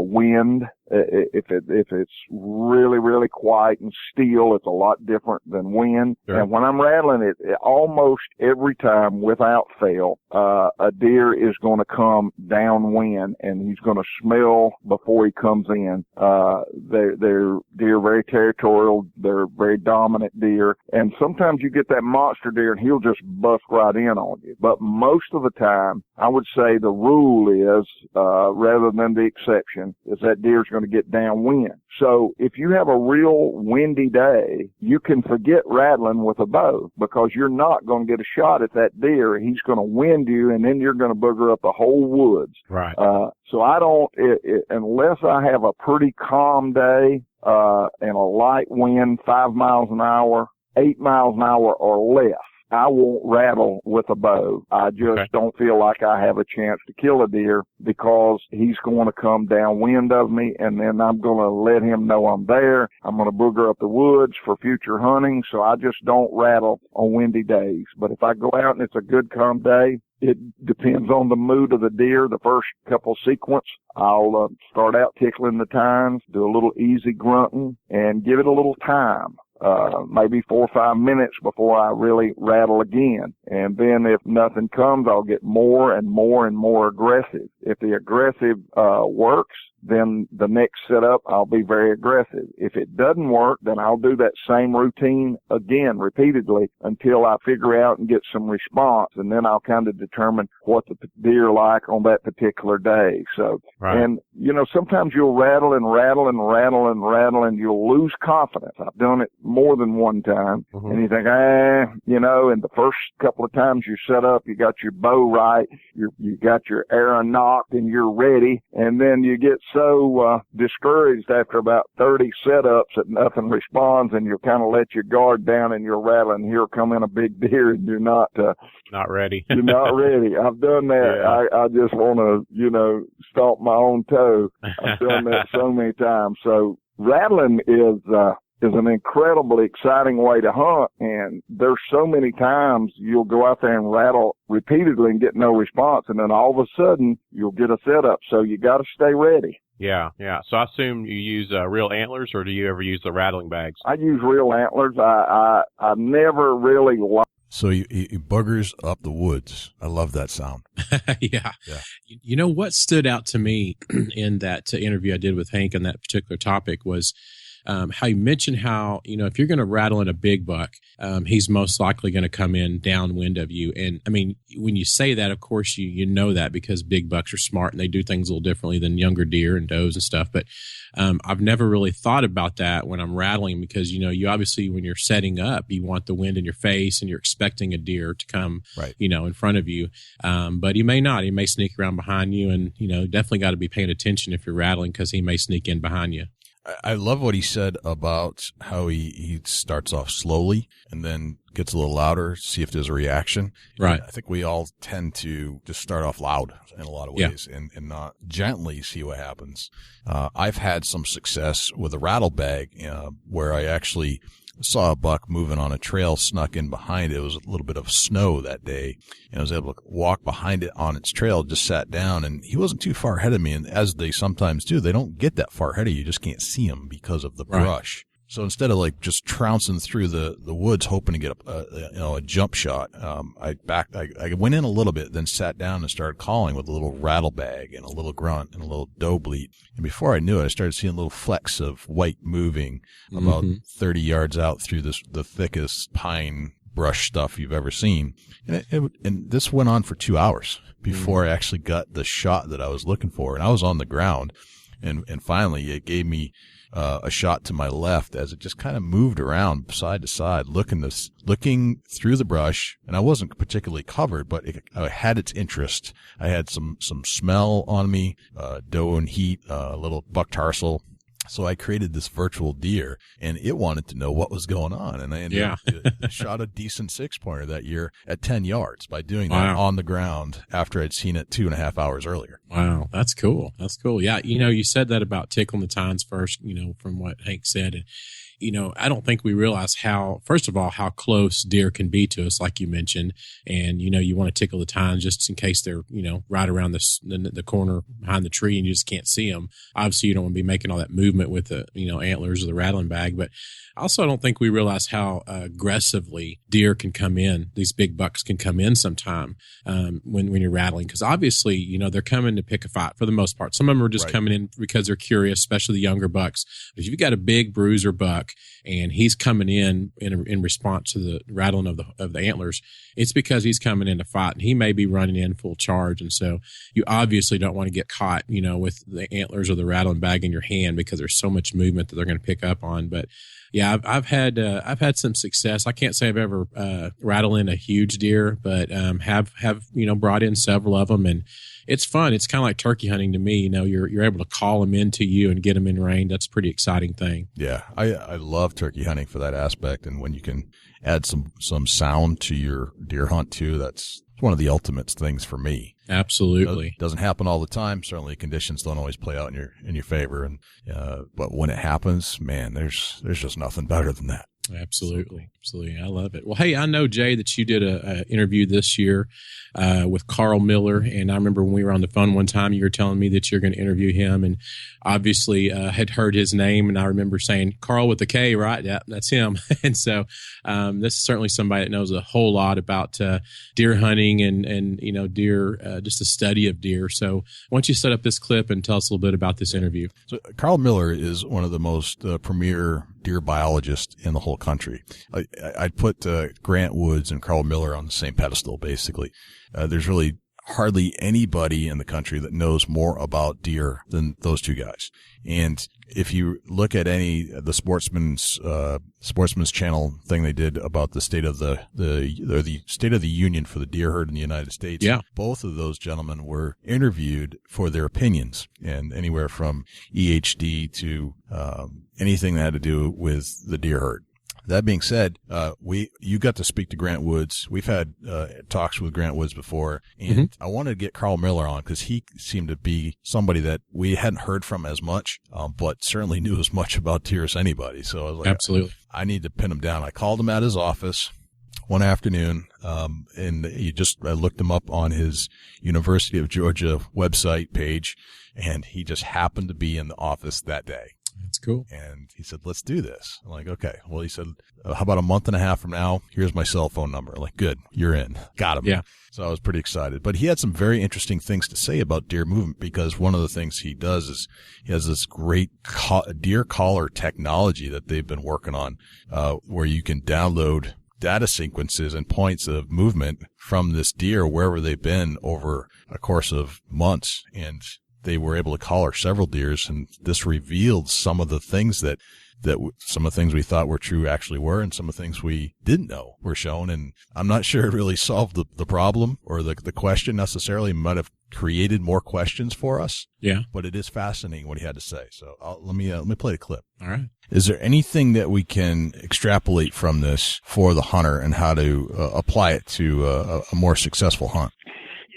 wind. If it's really, really quiet and still, it's a lot different than wind. Sure. And when I'm rattling it almost every time without fail, a deer is going to come downwind and he's going to smell before he comes in. They're deer very territorial. They're very dominant deer. And sometimes you get that monster deer and he'll just bust right in on you. But most of the time, I would say the rule is, rather than the exception, is that deer's going to get downwind. So if you have a real windy day, you can forget rattling with a bow because you're not going to get a shot at that deer. He's going to wind you, and then you're going to booger up the whole woods. Right. So I don't, unless I have a pretty calm day, and a light wind, 5 miles an hour, 8 miles an hour or less, I won't rattle with a bow. I just don't feel like I have a chance to kill a deer because he's going to come downwind of me, and then I'm going to let him know I'm there. I'm going to booger up the woods for future hunting, so I just don't rattle on windy days. But if I go out and it's a good calm day, it depends on the mood of the deer. The first couple sequence, I'll start out tickling the tines, do a little easy grunting, and give it a little time. Maybe 4 or 5 minutes before I really rattle again. And then if nothing comes, I'll get more and more and more aggressive. If the aggressive works, then the next setup, I'll be very aggressive. If it doesn't work, then I'll do that same routine again, repeatedly, until I figure out and get some response. And then I'll kind of determine what the deer like on that particular day. So, and, you know, sometimes you'll rattle and rattle and rattle and rattle and you'll lose confidence. I've done it more than one time. And you think, you know, and the first couple of times you set up, you got your bow right, you got your arrow knocked and you're ready. And then you get so discouraged after about 30 setups that nothing responds, and you kind of let your guard down and you're rattling. Here come in a big deer, and you're not ready. You're not ready. I've done that. Yeah. I just want to, you know, stomp my own toe. I've done that so many times. So rattling is an incredibly exciting way to hunt, and there's so many times you'll go out there and rattle repeatedly and get no response, and then all of a sudden you'll get a setup. So you got to stay ready. Yeah. So I assume you use real antlers, or do you ever use the rattling bags? I use real antlers. I never really liked. So he boogers up the woods. I love that sound. Yeah. You know what stood out to me in that interview I did with Hank on that particular topic was how you mentioned how, you know, if you're going to rattle in a big buck, he's most likely going to come in downwind of you. And I mean, when you say that, of course, you know that because big bucks are smart and they do things a little differently than younger deer and does and stuff. But I've never really thought about that when I'm rattling because, you know, you obviously, when you're setting up, you want the wind in your face and you're expecting a deer to come, you know, in front of you. But he may not. He may sneak around behind you, and, you know, definitely got to be paying attention if you're rattling because he may sneak in behind you. I love what he said about how he starts off slowly and then gets a little louder, see if there's a reaction. Right. I think we all tend to just start off loud in a lot of ways and not gently see what happens. I've had some success with a rattle bag where I actually saw a buck moving on a trail, snuck in behind it. It was a little bit of snow that day, and I was able to walk behind it on its trail, just sat down, and he wasn't too far ahead of me. And as they sometimes do, they don't get that far ahead of you. You just can't see him because of the brush. So instead of like just trouncing through the woods hoping to get a jump shot, I went in a little bit, then sat down and started calling with a little rattle bag and a little grunt and a little doe bleat. And before I knew it, I started seeing little flecks of white moving about 30 yards out through the thickest pine brush stuff you've ever seen. And this went on for 2 hours before I actually got the shot that I was looking for. And I was on the ground, and finally it gave me a shot to my left as it just kind of moved around side to side, looking through the brush. And I wasn't particularly covered, but I had its interest. I had some smell on me, doe and heat, a little buck tarsal. So I created this virtual deer, and it wanted to know what was going on. And I ended up shot a decent 6-pointer that year at 10 yards by doing that on the ground after I'd seen it 2.5 hours earlier. Wow. That's cool. Yeah. You know, you said that about tickling the tines first, you know, from what Hank said. And, you know, I don't think we realize first of all, how close deer can be to us, like you mentioned. And, you know, you want to tickle the tines just in case they're, you know, right around the corner behind the tree and you just can't see them. Obviously, you don't want to be making all that movement with the, you know, antlers or the rattling bag. But also, I don't think we realize how aggressively deer can come in. These big bucks can come in sometime when you're rattling. Because obviously, you know, they're coming to pick a fight for the most part. Some of them are just coming in because they're curious, especially the younger bucks. If you've got a big bruiser buck, and he's coming in response to the rattling of the antlers, it's because he's coming in to fight, and he may be running in full charge. And so you obviously don't want to get caught, with the antlers or the rattling bag in your hand, because there's so much movement that they're going to pick up on. But yeah, I've had some success. I can't say I've ever rattled in a huge deer, but have brought in several of them, and it's fun. It's kind of like turkey hunting to me. You're able to call them into you and get them in range. That's a pretty exciting thing. Yeah, I love turkey hunting for that aspect, and when you can add some sound to your deer hunt too, that's one of the ultimate things for me. Absolutely. It doesn't happen all the time. Certainly conditions don't always play out in your favor. And, but when it happens, man, there's just nothing better than that. Absolutely. Absolutely. I love it. Well, hey, I know, Jay, that you did a interview this year with Karl Miller. And I remember when we were on the phone one time, you were telling me that you're going to interview him, and obviously had heard his name. And I remember saying, Karl with a K, right? Yeah, that's him. And so this is certainly somebody that knows a whole lot about deer hunting and deer, just the study of deer. So why don't you set up this clip and tell us a little bit about this interview? So Karl Miller is one of the most premier deer biologists in the whole country. I'd put Grant Woods and Karl Miller on the same pedestal, basically. There's really hardly anybody in the country that knows more about deer than those two guys. And if you look at the Sportsman's Channel thing they did about the state of the State of the Union for the deer herd in the United States, yeah, both of those gentlemen were interviewed for their opinions, and anywhere from EHD to anything that had to do with the deer herd. That being said, you got to speak to Grant Woods. We've had talks with Grant Woods before, and I wanted to get Karl Miller on because he seemed to be somebody that we hadn't heard from as much, but certainly knew as much about deer as anybody. So I was like, absolutely, I need to pin him down. I called him at his office one afternoon, and I looked him up on his University of Georgia website page, and he just happened to be in the office that day. That's cool. And he said, let's do this. I'm like, okay. Well, he said, how about a month and a half from now? Here's my cell phone number. I'm like, good, you're in. Got him. Yeah. So I was pretty excited. But he had some very interesting things to say about deer movement, because one of the things he does is he has this great deer collar technology that they've been working on, where you can download data sequences and points of movement from this deer wherever they've been over a course of months. And they were able to collar several deers, and this revealed some of the things that some of the things we thought were true actually were, and some of the things we didn't know were shown. And I'm not sure it really solved the problem or the question necessarily. It might have created more questions for us. Yeah. But it is fascinating what he had to say. So let me play the clip. All right. Is there anything that we can extrapolate from this for the hunter and how to apply it to a more successful hunt?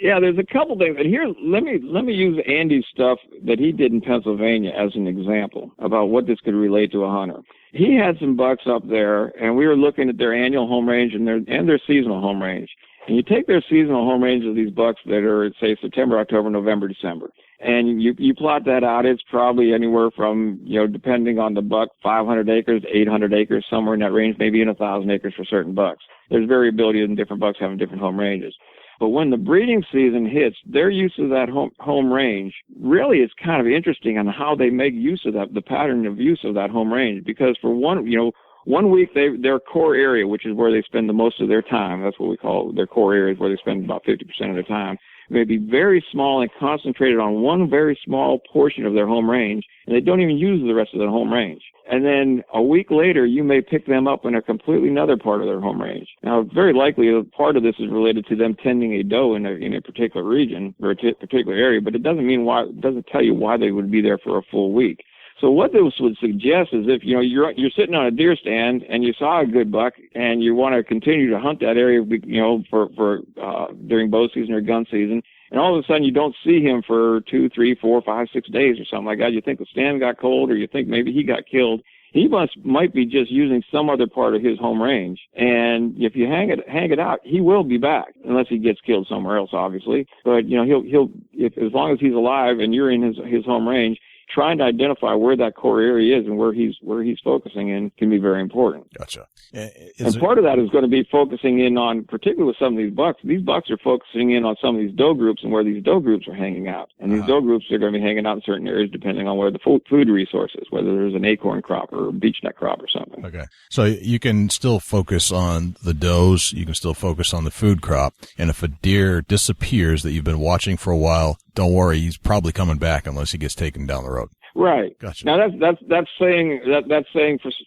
Yeah, there's a couple things. And here, let me use Andy's stuff that he did in Pennsylvania as an example about what this could relate to a hunter. He had some bucks up there, and we were looking at their annual home range and their seasonal home range. And you take their seasonal home range of these bucks that are, say, September, October, November, December, and you plot that out. It's probably anywhere from, depending on the buck, 500 acres, 800 acres, somewhere in that range, maybe in 1,000 acres for certain bucks. There's variability in different bucks having different home ranges. But when the breeding season hits, their use of that home range really is kind of interesting on how they make use of that, the pattern of use of that home range. Because for one week, their core area, which is where they spend the most of their time, that's what we call their core areas, where they spend about 50% of their time, may be very small and concentrated on one very small portion of their home range, and they don't even use the rest of the home range. And then a week later, you may pick them up in a completely another part of their home range. Now, very likely a part of this is related to them tending a doe in a particular region or a particular area, but it doesn't tell you why they would be there for a full week. So what this would suggest is if, you're sitting on a deer stand and you saw a good buck and you want to continue to hunt that area, for during bow season or gun season, and all of a sudden you don't see him for 2, 3, 4, 5, 6 days or something like that. You think the stand got cold, or you think maybe he got killed. He might be just using some other part of his home range. And if you hang it out, he will be back, unless he gets killed somewhere else, obviously. But, he'll as long as he's alive and you're in his home range, trying to identify where that core area is and where he's focusing in can be very important. Gotcha. And part of that is going to be focusing in on, particularly with some of these bucks. These bucks are focusing in on some of these doe groups and where these doe groups are hanging out. And these doe groups are going to be hanging out in certain areas depending on where the food resource is, whether there's an acorn crop or a beechnet crop or something. Okay. So you can still focus on the does. You can still focus on the food crop. And if a deer disappears that you've been watching for a while, don't worry, he's probably coming back unless he gets taken down the road. Right. Gotcha. Now that's saying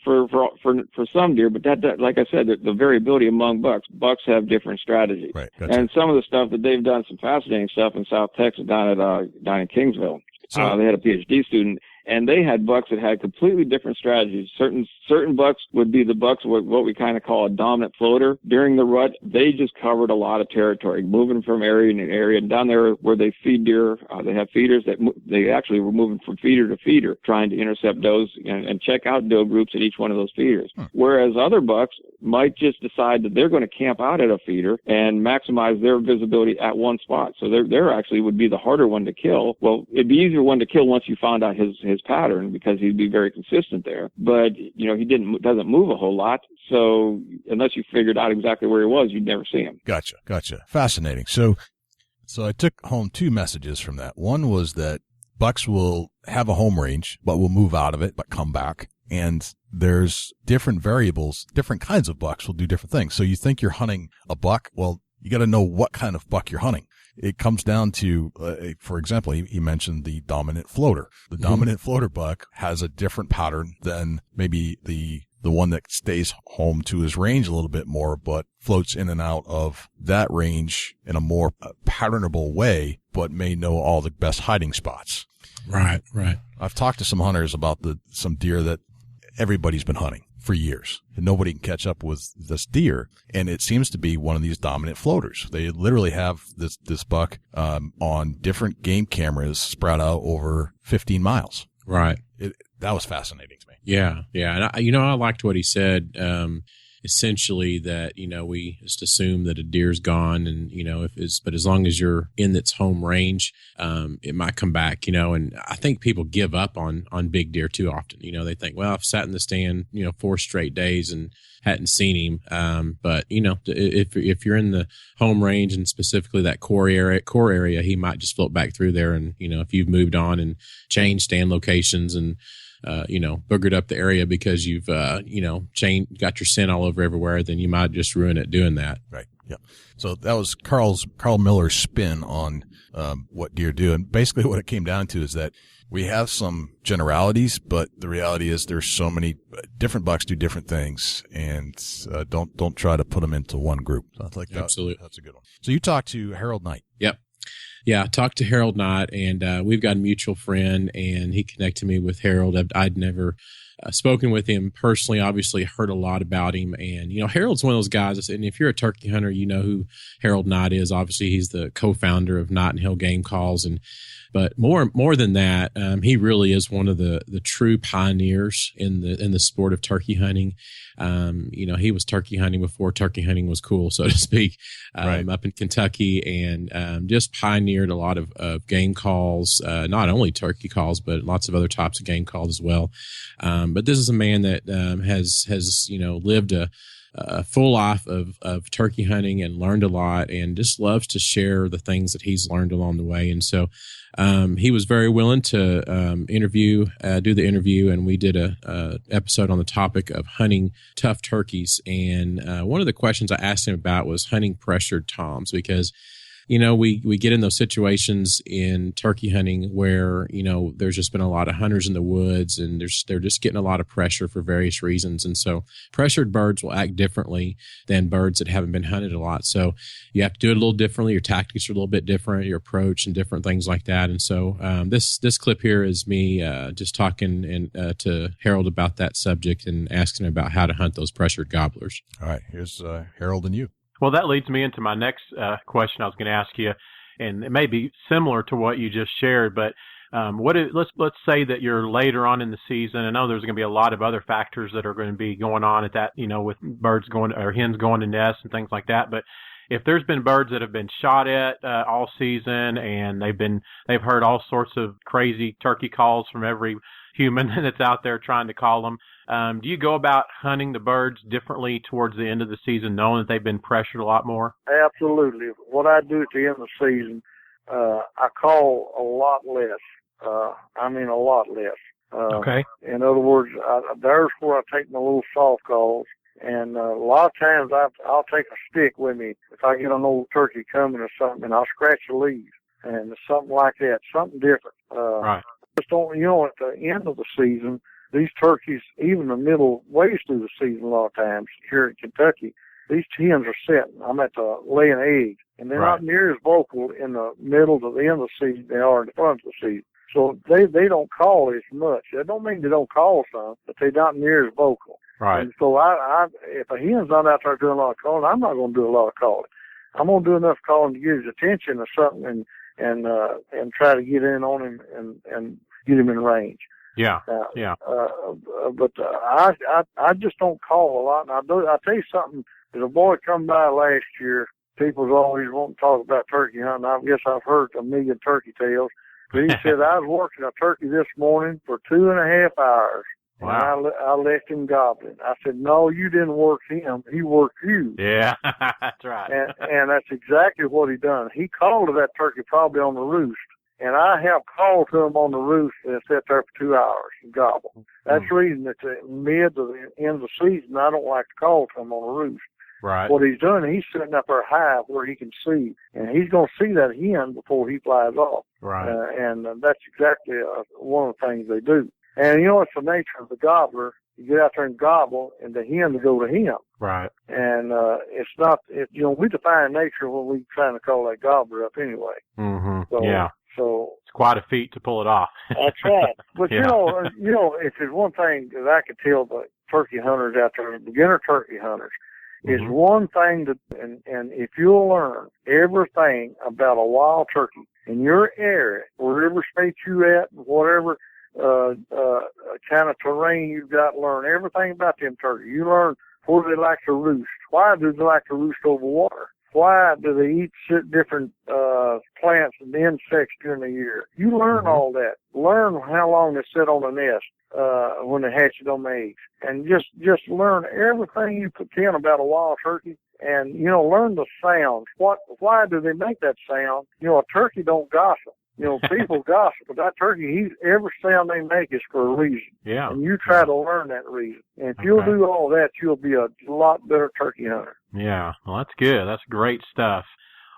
for some deer, but that like I said, the variability among bucks have different strategies. Right. Gotcha. And some of the stuff that they've done, some fascinating stuff in South Texas down in Kingsville. They had a PhD student, and they had bucks that had completely different strategies. Certain bucks would be the bucks with what we kind of call a dominant floater. During the rut, they just covered a lot of territory, moving from area to area. And down there where they feed deer, they have feeders that they actually were moving from feeder to feeder, trying to intercept does and check out doe groups at each one of those feeders. Whereas other bucks might just decide that they're going to camp out at a feeder and maximize their visibility at one spot. So they're actually would be the harder one to kill. Well, it'd be easier one to kill once you found out his pattern, because he'd be very consistent there. But, he doesn't move a whole lot. So unless you figured out exactly where he was, you'd never see him. Gotcha. Fascinating. So I took home two messages from that. One was that bucks will have a home range, but will move out of it, but come back. And there's different variables, different kinds of bucks will do different things. So you think you're hunting a buck. Well, you got to know what kind of buck you're hunting. It comes down to, for example, he mentioned the dominant floater. The dominant floater buck has a different pattern than maybe the one that stays home to his range a little bit more, but floats in and out of that range in a more patternable way, but may know all the best hiding spots. Right. I've talked to some hunters about some deer that everybody's been hunting for years, and nobody can catch up with this deer. And it seems to be one of these dominant floaters. They literally have this buck on different game cameras spread out over 15 miles. Right. That was fascinating to me. Yeah. And I liked what he said. Essentially that, we just assume that a deer's gone, and, but as long as you're in its home range, it might come back, and I think people give up on big deer too often. They think, well, I've sat in the stand, 4 straight days and hadn't seen him. But, if you're in the home range and specifically that core area, he might just float back through there. And, if you've moved on and changed stand locations and, boogered up the area because you've, got your scent all over everywhere, then you might just ruin it doing that. Right. Yeah. So that was Karl Miller's spin on, what deer do. And basically what it came down to is that we have some generalities, but the reality is there's so many different bucks do different things, and, don't try to put them into one group. So I think absolutely. That's a good one. So you talked to Harold Knight. Yep. Yeah, I talked to Harold Knight, and we've got a mutual friend, and he connected me with Harold. I'd never spoken with him personally, obviously heard a lot about him. And, Harold's one of those guys, and if you're a turkey hunter, you know who Harold Knight is. Obviously, he's the co-founder of Knight and Hill Game Calls. But more than that, he really is one of the true pioneers in the sport of turkey hunting. He was turkey hunting before turkey hunting was cool, so to speak, up in Kentucky, and just pioneered a lot of game calls, not only turkey calls, but lots of other types of game calls as well. But this is a man that has lived a full life of turkey hunting and learned a lot, and just loves to share the things that he's learned along the way. And so he was very willing to do the interview, and we did a episode on the topic of hunting tough turkeys. And one of the questions I asked him about was hunting pressured toms, because we get in those situations in turkey hunting where, there's just been a lot of hunters in the woods, and they're just getting a lot of pressure for various reasons. And so pressured birds will act differently than birds that haven't been hunted a lot. So you have to do it a little differently. Your tactics are a little bit different, your approach and different things like that. And so this clip here is me just talking to Harold about that subject and asking him about how to hunt those pressured gobblers. All right. Here's Harold and you. Well, that leads me into my next question I was going to ask you, and it may be similar to what you just shared, but let's say that you're later on in the season. I know there's going to be a lot of other factors that are going to be going on at that, with birds going or hens going to nests and things like that. But if there's been birds that have been shot at all season, and they've heard all sorts of crazy turkey calls from every human that's out there trying to call them. Do you go about hunting the birds differently towards the end of the season, knowing that they've been pressured a lot more? Absolutely. What I do at the end of the season, I call a lot less. A lot less. Okay. In other words, there's where I take my little soft calls. And a lot of times I'll take a stick with me if I get an old turkey coming or something, and I'll scratch the leaves and something like that, something different. Right. Just don't, at the end of the season, these turkeys, even the middle ways through the season, a lot of times here in Kentucky, these hens are setting. I'm at the laying eggs, and they're not near as vocal in the middle to the end of the season they are in the front of the season. So they don't call as much. That don't mean they don't call some, but they're not near as vocal. Right. And so if a hen's not out there doing a lot of calling, I'm not going to do a lot of calling. I'm going to do enough calling to get his attention or something, and try to get in on him and get him in range. Yeah. But I just don't call a lot. And I'll tell you something. There's a boy come by last year. People's always wanting to talk about turkey hunting. I guess I've heard a million turkey tales. But he said, I was working a turkey this morning for 2.5 hours. Wow. And I left him gobbling. I said, no, you didn't work him. He worked you. Yeah, that's right. And that's exactly what he done. He called to that turkey probably on the roost. And I have called to him on the roost and sat there for 2 hours and gobble. That's the reason at the mid to the end of the season, I don't like to call to him on the roost. Right. What he's doing, he's sitting up there high where he can see. And he's going to see that hen before he flies off. Right. And that's exactly one of the things they do. And it's the nature of the gobbler. You get out there and gobble, and the hen will go to him. Right. And it's not, we define nature when we trying to call that gobbler up anyway. Mm-hmm. So, yeah. So it's quite a feat to pull it off. That's right. But yeah. If there's one thing that I could tell the turkey hunters out there, beginner turkey hunters, is one thing and if you'll learn everything about a wild turkey in your area, wherever state you at, whatever kind of terrain you've got, learn everything about them turkeys. You learn where they like to roost. Why do they like to roost over water? Why do they eat different plants and insects during the year? You learn all that. Learn how long they sit on the nest when they hatch them eggs. And just learn everything you can about a wild turkey. And, learn the sounds. Why do they make that sound? A turkey don't gossip. People gossip, but that turkey, every sound they make is for a reason. Yeah. And you try to learn that reason. And if you'll do all that, you'll be a lot better turkey hunter. Yeah. Well, that's good. That's great stuff.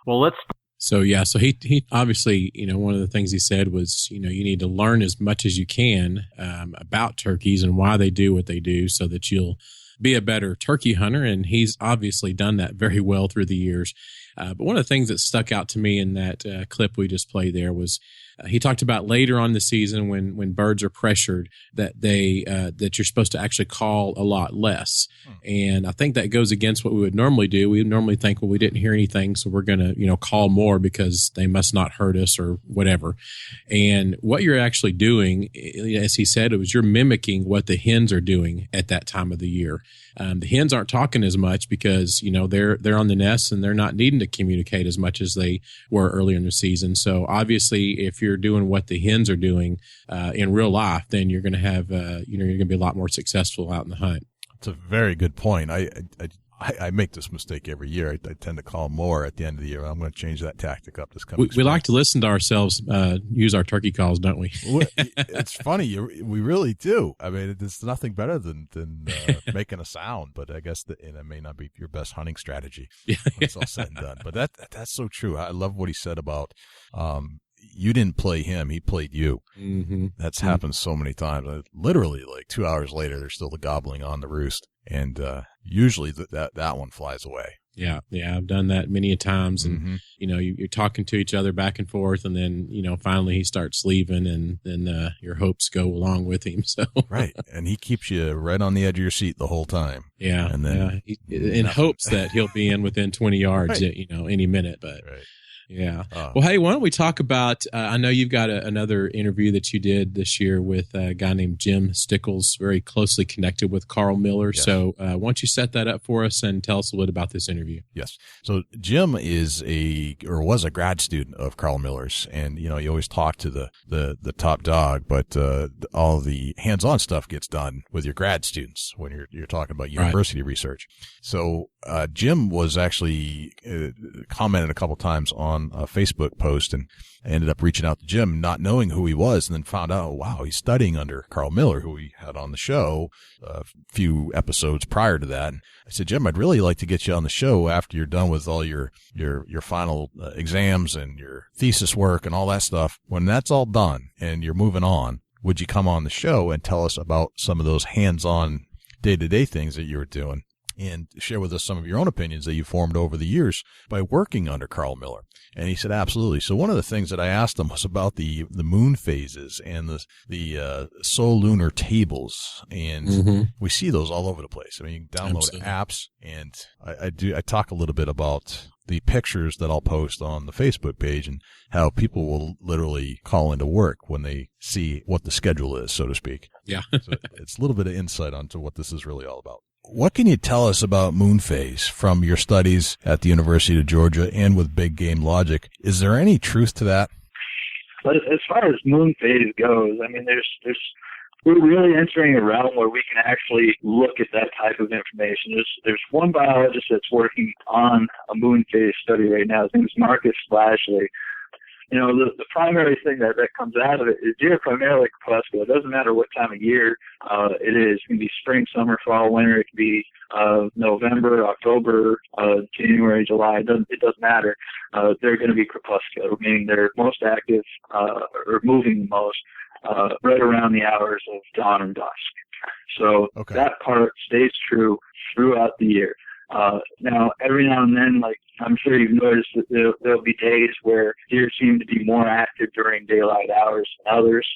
Well, So he obviously, one of the things he said was, you need to learn as much as you can about turkeys and why they do what they do so that you'll be a better turkey hunter. And he's obviously done that very well through the years. But one of the things that stuck out to me in that clip we just played there was he talked about later on in the season when birds are pressured that that you're supposed to actually call a lot less. And I think that goes against what we would normally do. We would normally think, well, we didn't hear anything, so we're going to, call more because they must not hurt us or whatever. And what you're actually doing, as he said, it was you're mimicking what the hens are doing at that time of the year. The hens aren't talking as much because, they're on the nest and they're not needing to communicate as much as they were earlier in the season. So obviously, if you're doing what the hens are doing in real life, then you're going to have, you're going to be a lot more successful out in the hunt. It's a very good point. I make this mistake every year. I tend to call more at the end of the year. I'm going to change that tactic up this coming We like to listen to ourselves use our turkey calls, don't we? It's funny. We really do. I mean, there's nothing better than making a sound, but I guess it may not be your best hunting strategy when it's all said and done. But that's so true. I love what he said about you didn't play him, he played you. Mm-hmm. That's happened so many times. Literally, like 2 hours later, there's still the gobbling on the roost. And usually that one flies away. Yeah, I've done that many a times. And, you're talking to each other back and forth, and then, finally he starts leaving, and then your hopes go along with him. So Right. And he keeps you right on the edge of your seat the whole time. Yeah. And then in hopes that he'll be in within 20 yards, right. Any minute. But. Right. Yeah. Well, hey, why don't we talk about, I know you've got another interview that you did this year with a guy named Jim Stickles, very closely connected with Karl Miller. Yes. So why don't you set that up for us and tell us a little bit about this interview? Yes. So Jim was a grad student of Karl Miller's, and, you always talk to the top dog, but all the hands-on stuff gets done with your grad students when you're talking about university research. So Jim was actually commented a couple times on a Facebook post, and I ended up reaching out to Jim, not knowing who he was, and then found out, wow, he's studying under Karl Miller, who we had on the show a few episodes prior to that. And I said, Jim, I'd really like to get you on the show after you're done with all your final exams and your thesis work and all that stuff. When that's all done and you're moving on, would you come on the show and tell us about some of those hands-on day-to-day things that you were doing, and share with us some of your own opinions that you formed over the years by working under Karl Miller? And he said, absolutely. So one of the things that I asked him was about the moon phases and the solar tables. And we see those all over the place. I mean, you can download apps, and I talk a little bit about the pictures that I'll post on the Facebook page and how people will literally call into work when they see what the schedule is, so to speak. Yeah. So it's a little bit of insight onto what this is really all about. What can you tell us about moon phase from your studies at the University of Georgia and with Big Game Logic? Is there any truth to that? But as far as moon phase goes, I mean, we're really entering a realm where we can actually look at that type of information. There's one biologist that's working on a moon phase study right now. His name is Marcus Lashley. The primary thing that comes out of it is you're primarily crepuscular. It doesn't matter what time of year it is. It can be spring, summer, fall, winter. It can be November, October, January, July. It doesn't matter. They're going to be crepuscular, meaning they're most active or moving the most right around the hours of dawn and dusk. So that part stays true throughout the year. Now, every now and then, like I'm sure you've noticed, that there'll be days where deer seem to be more active during daylight hours than others.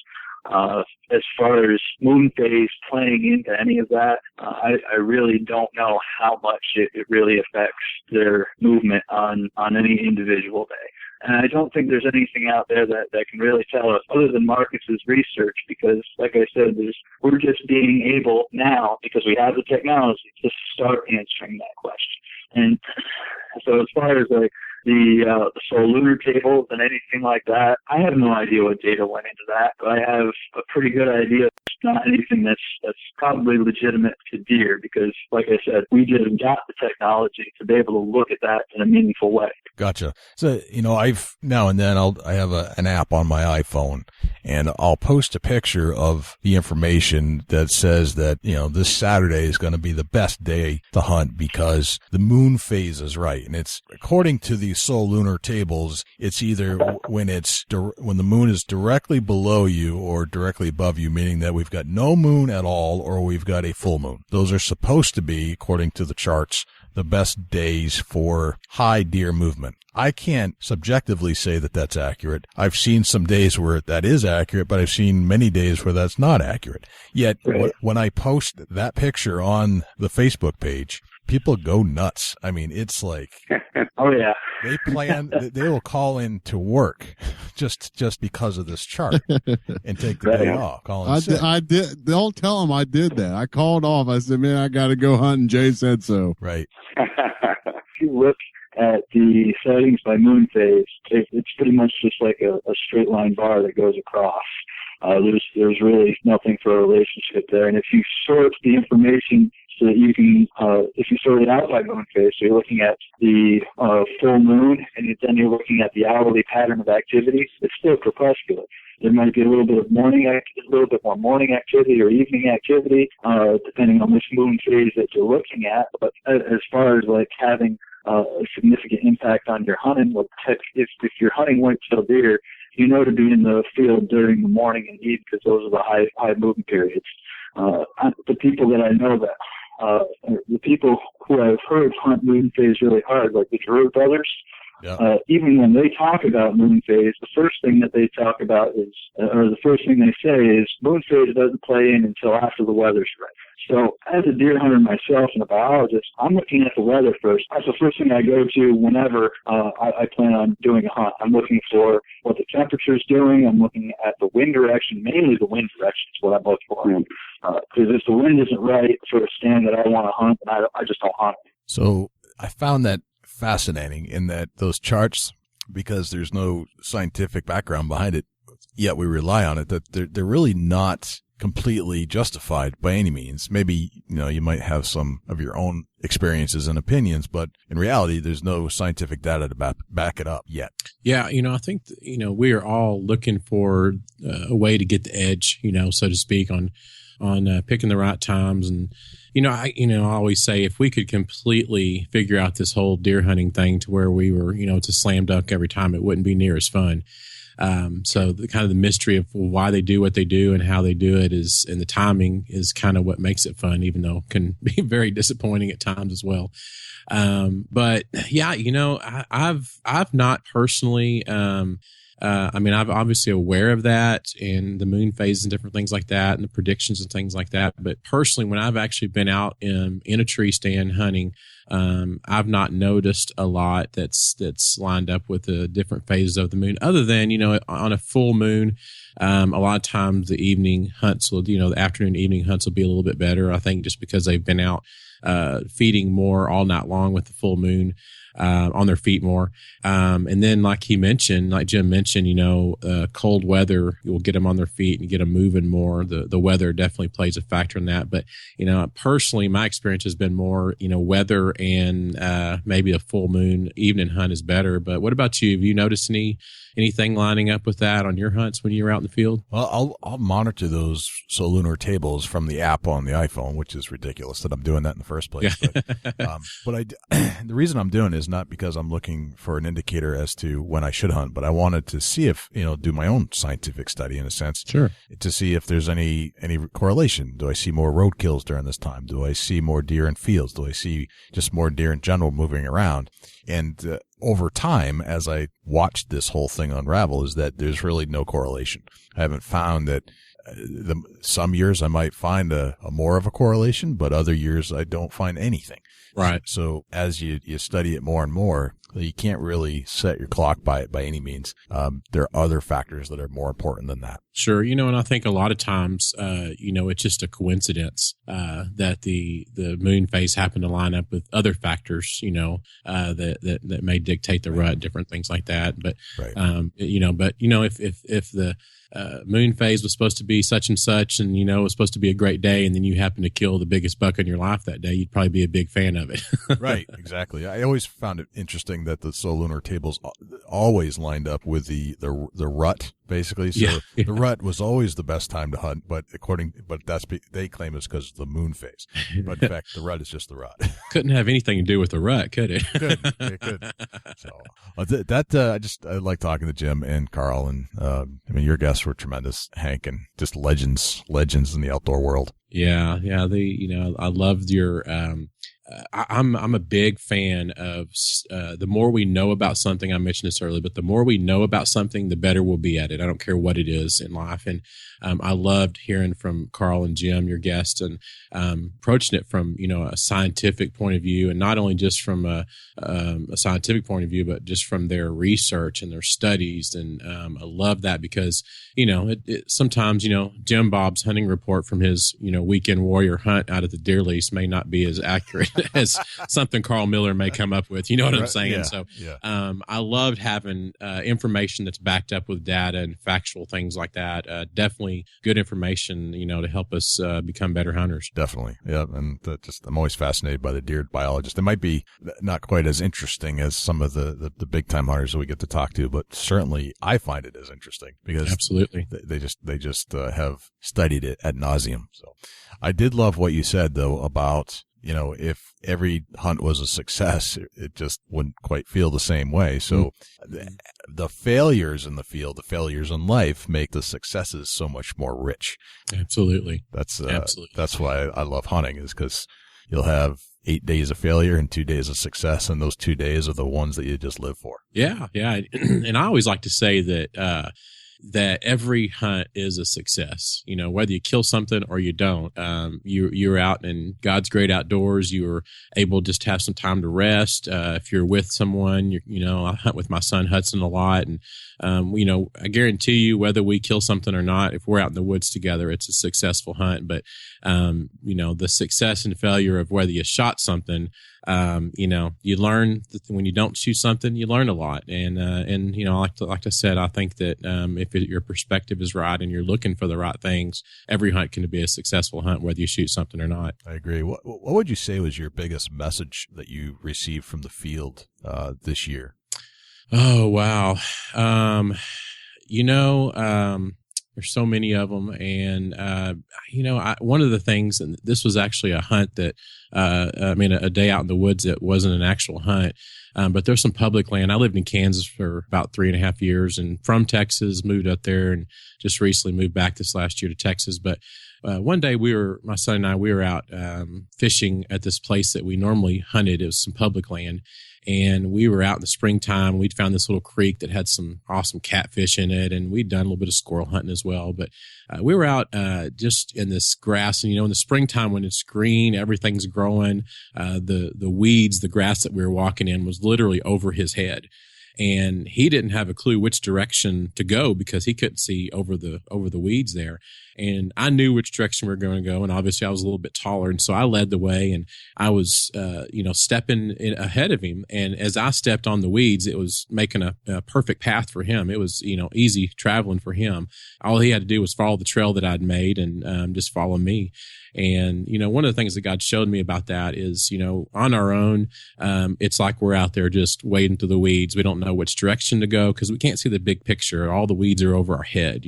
As far as moon phase playing into any of that, I really don't know how much it really affects their movement on any individual day. And I don't think there's anything out there that can really tell us other than Marcus's research, because, like I said, we're just being able now, because we have the technology, to start answering that question. And so as far as the solar tables and anything like that, I have no idea what data went into that, but I have a pretty good idea. It's not anything that's probably legitimate to deer, because, like I said, we just got the technology to be able to look at that in a meaningful way. Gotcha. So, I've now and then I have an app on my iPhone, and I'll post a picture of the information that says that, this Saturday is going to be the best day to hunt because the moon phase is right. And it's according to the solar tables, it's either when the moon is directly below you or directly above you, meaning that we've got no moon at all or we've got a full moon. Those are supposed to be, according to the charts, the best days for high deer movement. I can't subjectively say that that's accurate. I've seen some days where that is accurate, but I've seen many days where that's not accurate. Yet, when I post that picture on the Facebook page, people go nuts. I mean, it's like, oh yeah, they will call in to work just because of this chart and take the day off. I did. Don't tell them I did that. I called off. I said, man, I got to go hunting. Jay said so. Right. If you look at the settings by moon phase, it's pretty much just like a straight line bar that goes across. There's really nothing for a relationship there. And if you sort the information so that you can, if you sort it out by moon phase, so you're looking at the full moon, and then you're looking at the hourly pattern of activity, it's still crepuscular. There might be a little bit more morning activity or evening activity, depending on which moon phase that you're looking at. But as far as like having a significant impact on your hunting, if you're hunting white-tailed deer, you know to be in the field during the morning and evening because those are the high movement periods. The people that I know the people who I've heard hunt moon phase really hard, like the Drew brothers, Even when they talk about moon phase, the first thing that they talk about is, or the first thing they say is, moon phase doesn't play in until after the weather's right. So as a deer hunter myself and a biologist, I'm looking at the weather first. That's the first thing I go to whenever I plan on doing a hunt. I'm looking for what the temperature's doing. I'm looking at the wind direction. Mainly the wind direction is what I look for. Because if the wind isn't right for a stand that I want to hunt, then I just don't hunt. So I found that fascinating in that those charts, because there's no scientific background behind it, yet we rely on it, that they're really not completely justified by any means. Maybe, you might have some of your own experiences and opinions, but in reality, there's no scientific data to back it up yet. Yeah. I think, we are all looking for a way to get the edge, so to speak, on picking the right times. And, I always say if we could completely figure out this whole deer hunting thing to where we were, it's a slam dunk every time, it wouldn't be near as fun. So the kind of the mystery of why they do what they do and how they do it and the timing is kind of what makes it fun, even though it can be very disappointing at times as well. But yeah, I've not personally, I'm obviously aware of that and the moon phase and different things like that and the predictions and things like that. But personally, when I've actually been out in a tree stand hunting, I've not noticed a lot that's lined up with the different phases of the moon, other than, on a full moon, a lot of times the evening hunts will, the afternoon evening hunts will be a little bit better. I think just because they've been out, feeding more all night long with the full moon, on their feet more. And then like Jim mentioned, cold weather will get them on their feet and get them moving more. The weather definitely plays a factor in that. But, personally, my experience has been more, weather and, maybe a full moon evening hunt is better. But what about you? Have you noticed anything lining up with that on your hunts when you're out in the field? Well, I'll monitor those solunar tables from the app on the iPhone, which is ridiculous that I'm doing that in the first place. Yeah. But the reason I'm doing it is not because I'm looking for an indicator as to when I should hunt, but I wanted to see if, do my own scientific study in a sense. Sure. To see if there's any correlation. Do I see more road kills during this time? Do I see more deer in fields? Do I see just more deer in general moving around? And over time, as I watched this whole thing unravel, is that there's really no correlation. I haven't found that some years I might find a more of a correlation, but other years I don't find anything. Right. So as you study it more and more, you can't really set your clock by it by any means. There are other factors that are more important than that. Sure. And I think a lot of times, it's just a coincidence, that the moon phase happened to line up with other factors, that may dictate the rut, different things like that. But, right. If the moon phase was supposed to be such and such and, it was supposed to be a great day and then you happen to kill the biggest buck in your life that day, you'd probably be a big fan of it. Right. Exactly. I always found it interesting that the solunar tables always lined up with the rut, basically. So the rut was always the best time to hunt, but they claim it's because of the moon phase. But in fact, the rut is just the rut. Couldn't have anything to do with the rut, could it? It could. So I like talking to Jim and Karl, and your guests were tremendous, Hank, and just legends in the outdoor world. Yeah. I loved your. I'm a big fan of the more we know about something. I mentioned this earlier, but the more we know about something, the better we'll be at it. I don't care what it is in life. And I loved hearing from Karl and Jim, your guests, and approaching it from a scientific point of view, and not only just from a scientific point of view, but just from their research and their studies. And I love that because sometimes Jim Bob's hunting report from his weekend warrior hunt out at the deer lease may not be as accurate as something Carl Miller may come up with. You know what I'm saying? Yeah, so yeah. I loved having information that's backed up with data and factual things like that. Definitely good information, to help us become better hunters. Definitely. Yeah. And I'm always fascinated by the deer biologist. They might be not quite as interesting as some of the big time hunters that we get to talk to, but certainly I find it as interesting because absolutely they just have studied it ad nauseum. So I did love what you said though about, if every hunt was a success, it just wouldn't quite feel the same way. So the failures in the field, the failures in life make the successes so much more rich. Absolutely. That's why I love hunting, is because you'll have, 8 days of failure and 2 days of success, and those 2 days are the ones that you just live for. Yeah. And I always like to say that that every hunt is a success. You know, whether you kill something or you don't, you're out in God's great outdoors. You're able just to have some time to rest. If you're with someone, I hunt with my son Hudson a lot, and I guarantee you, whether we kill something or not, if we're out in the woods together, it's a successful hunt. But the success and failure of whether you shot something, you learn that when you don't shoot something, you learn a lot. And like I said, I think that if your perspective is right and you're looking for the right things, every hunt can be a successful hunt, whether you shoot something or not. I agree. What would you say was your biggest message that you received from the field this year? Oh, wow. There's so many of them. And, one of the things, and this was actually a hunt that, a day out in the woods that wasn't an actual hunt. But there's some public land. I lived in Kansas for about 3.5 years and from Texas, moved up there and just recently moved back this last year to Texas. But one day my son and I were out fishing at this place that we normally hunted. It was some public land. And we were out in the springtime. We'd found this little creek that had some awesome catfish in it. And we'd done a little bit of squirrel hunting as well. But we were out just in this grass. And, in the springtime when it's green, everything's growing. The weeds, the grass that we were walking in was literally over his head. And he didn't have a clue which direction to go because he couldn't see over the weeds there. And I knew which direction we were going to go. And obviously I was a little bit taller. And so I led the way and I was, stepping in ahead of him. And as I stepped on the weeds, it was making a perfect path for him. It was, easy traveling for him. All he had to do was follow the trail that I'd made and just follow me. And, one of the things that God showed me about that is, on our own, it's like we're out there just wading through the weeds. We don't know which direction to go because we can't see the big picture. All the weeds are over our head,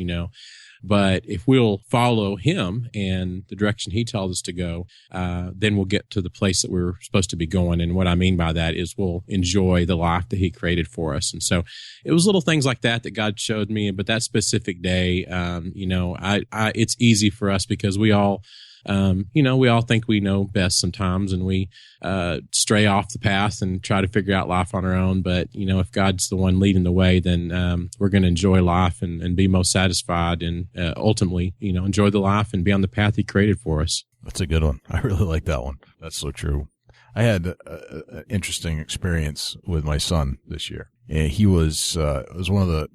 But if we'll follow him and the direction he tells us to go, then we'll get to the place that we're supposed to be going. And what I mean by that is we'll enjoy the life that he created for us. And so it was little things like that God showed me. But that specific day, it's easy for us because we all think we know best sometimes and we stray off the path and try to figure out life on our own. But, if God's the one leading the way, then we're going to enjoy life and be most satisfied and ultimately, enjoy the life and be on the path he created for us. That's a good one. I really like that one. That's so true. I had an interesting experience with my son this year. And he was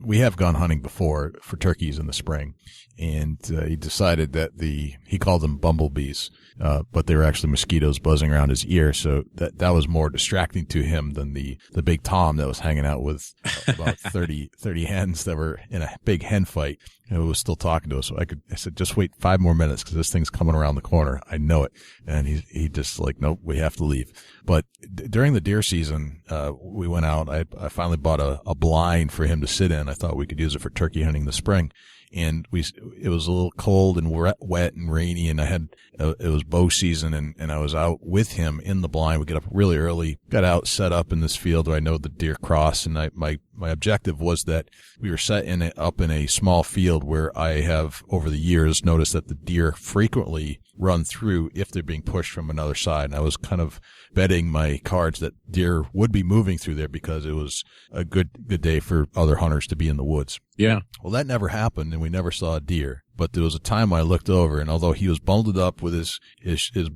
we have gone hunting before for turkeys in the spring. And he decided that he called them bumblebees, but they were actually mosquitoes buzzing around his ear. So that was more distracting to him than the big tom that was hanging out with about 30 hens that were in a big hen fight. And it was still talking to us. So I said, just wait 5 more minutes because this thing's coming around the corner. I know it. And he just like, nope, we have to leave. But during the deer season, we went out. I finally bought a blind for him to sit in. I thought we could use it for turkey hunting in the spring. And it was a little cold and wet and rainy, and it was bow season, and I was out with him in the blind. We got up really early, got out, set up in this field where I know the deer cross, and my objective was that we were set up in a small field where I have over the years noticed that the deer frequently run through if they're being pushed from another side. And I was kind of betting my cards that deer would be moving through there because it was a good day for other hunters to be in the woods. Yeah. Well, that never happened, and we never saw a deer. But there was a time I looked over, and although he was bundled up with his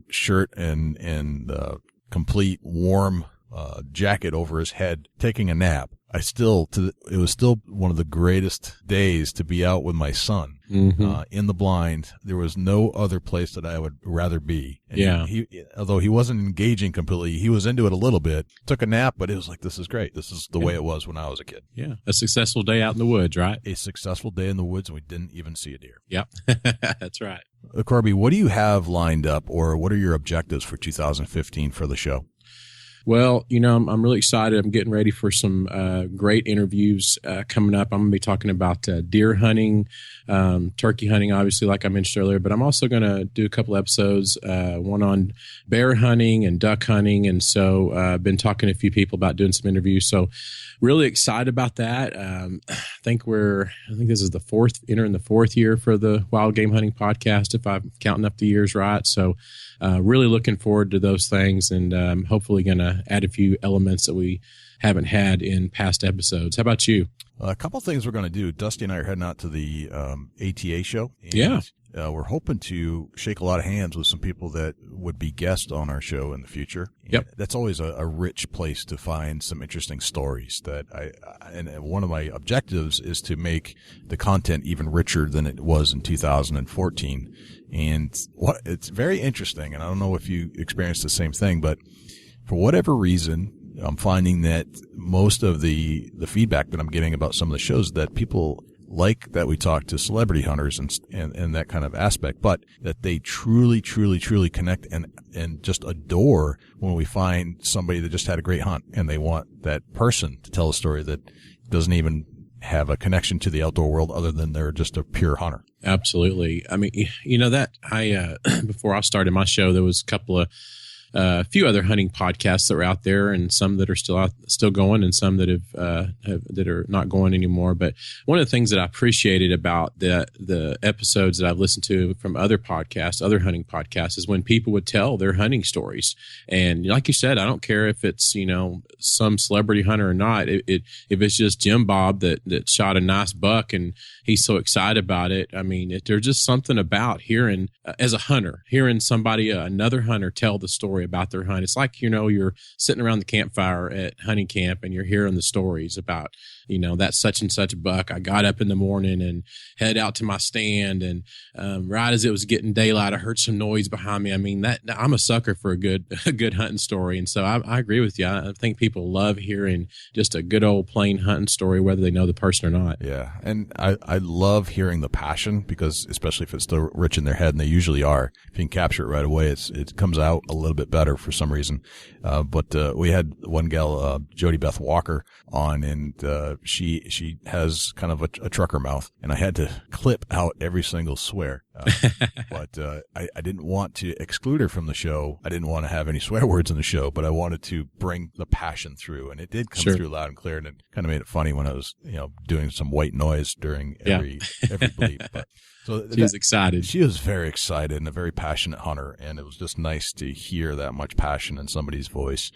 shirt and complete warm jacket over his head, taking a nap, it was still one of the greatest days to be out with my son. Mm-hmm. In the blind. There was no other place that I would rather be. And yeah. Although he wasn't engaging completely, he was into it a little bit, took a nap, but it was like, this is great. This is the way it was when I was a kid. Yeah. A successful day out in the woods, right? A successful day in the woods, and we didn't even see a deer. Yep. That's right. Korby, what do you have lined up, or what are your objectives for 2015 for the show? Well, I'm really excited. I'm getting ready for some great interviews coming up. I'm going to be talking about deer hunting, turkey hunting, obviously, like I mentioned earlier. But I'm also going to do a couple episodes, one on bear hunting and duck hunting. And so I've been talking to a few people about doing some interviews. So really excited about that. I think this is entering the fourth year for the Wild Game Hunting Podcast, if I'm counting up the years right. So really looking forward to those things, and hopefully going to add a few elements that we haven't had in past episodes. How about you? A couple of things we're going to do. Dusty and I are heading out to the ATA show. And, yeah. We're hoping to shake a lot of hands with some people that would be guests on our show in the future. Yep. That's always a rich place to find some interesting stories and one of my objectives is to make the content even richer than it was in 2014. And it's very interesting. And I don't know if you experienced the same thing, but for whatever reason, I'm finding that most of the feedback that I'm getting about some of the shows that people like that we talk to celebrity hunters and that kind of aspect, but that they truly connect and just adore when we find somebody that just had a great hunt and they want that person to tell a story that doesn't even have a connection to the outdoor world other than they're just a pure hunter. Absolutely. I mean, that before I started my show, there was a few other hunting podcasts that were out there, and some that are still going, and some that that are not going anymore. But one of the things that I appreciated about the episodes that I've listened to from other hunting podcasts, is when people would tell their hunting stories. And like you said, I don't care if it's some celebrity hunter or not. If it's just Jim Bob that shot a nice buck and he's so excited about it. I mean, there's just something about hearing as a hunter, hearing somebody another hunter tell the story about their hunt. It's like, you're sitting around the campfire at hunting camp and you're hearing the stories about, that such and such buck. I got up in the morning and head out to my stand, and right as it was getting daylight, I heard some noise behind me. I mean, I'm a sucker for a good hunting story. And so I agree with you. I think people love hearing just a good old plain hunting story, whether they know the person or not. Yeah. And I love hearing the passion, because especially if it's still rich in their head, and they usually are, if you can capture it right away, it comes out a little bit better for some reason. But we had one gal, Jody Beth Walker, on, and she has kind of a trucker mouth, and I had to clip out every single swear. But I didn't want to exclude her from the show. I didn't want to have any swear words in the show, but I wanted to bring the passion through, and it did come through loud and clear, and it kind of made it funny when I was, doing some white noise during every bleep. But so she was excited. She was very excited and a very passionate hunter, and it was just nice to hear that much passion in somebody's voice,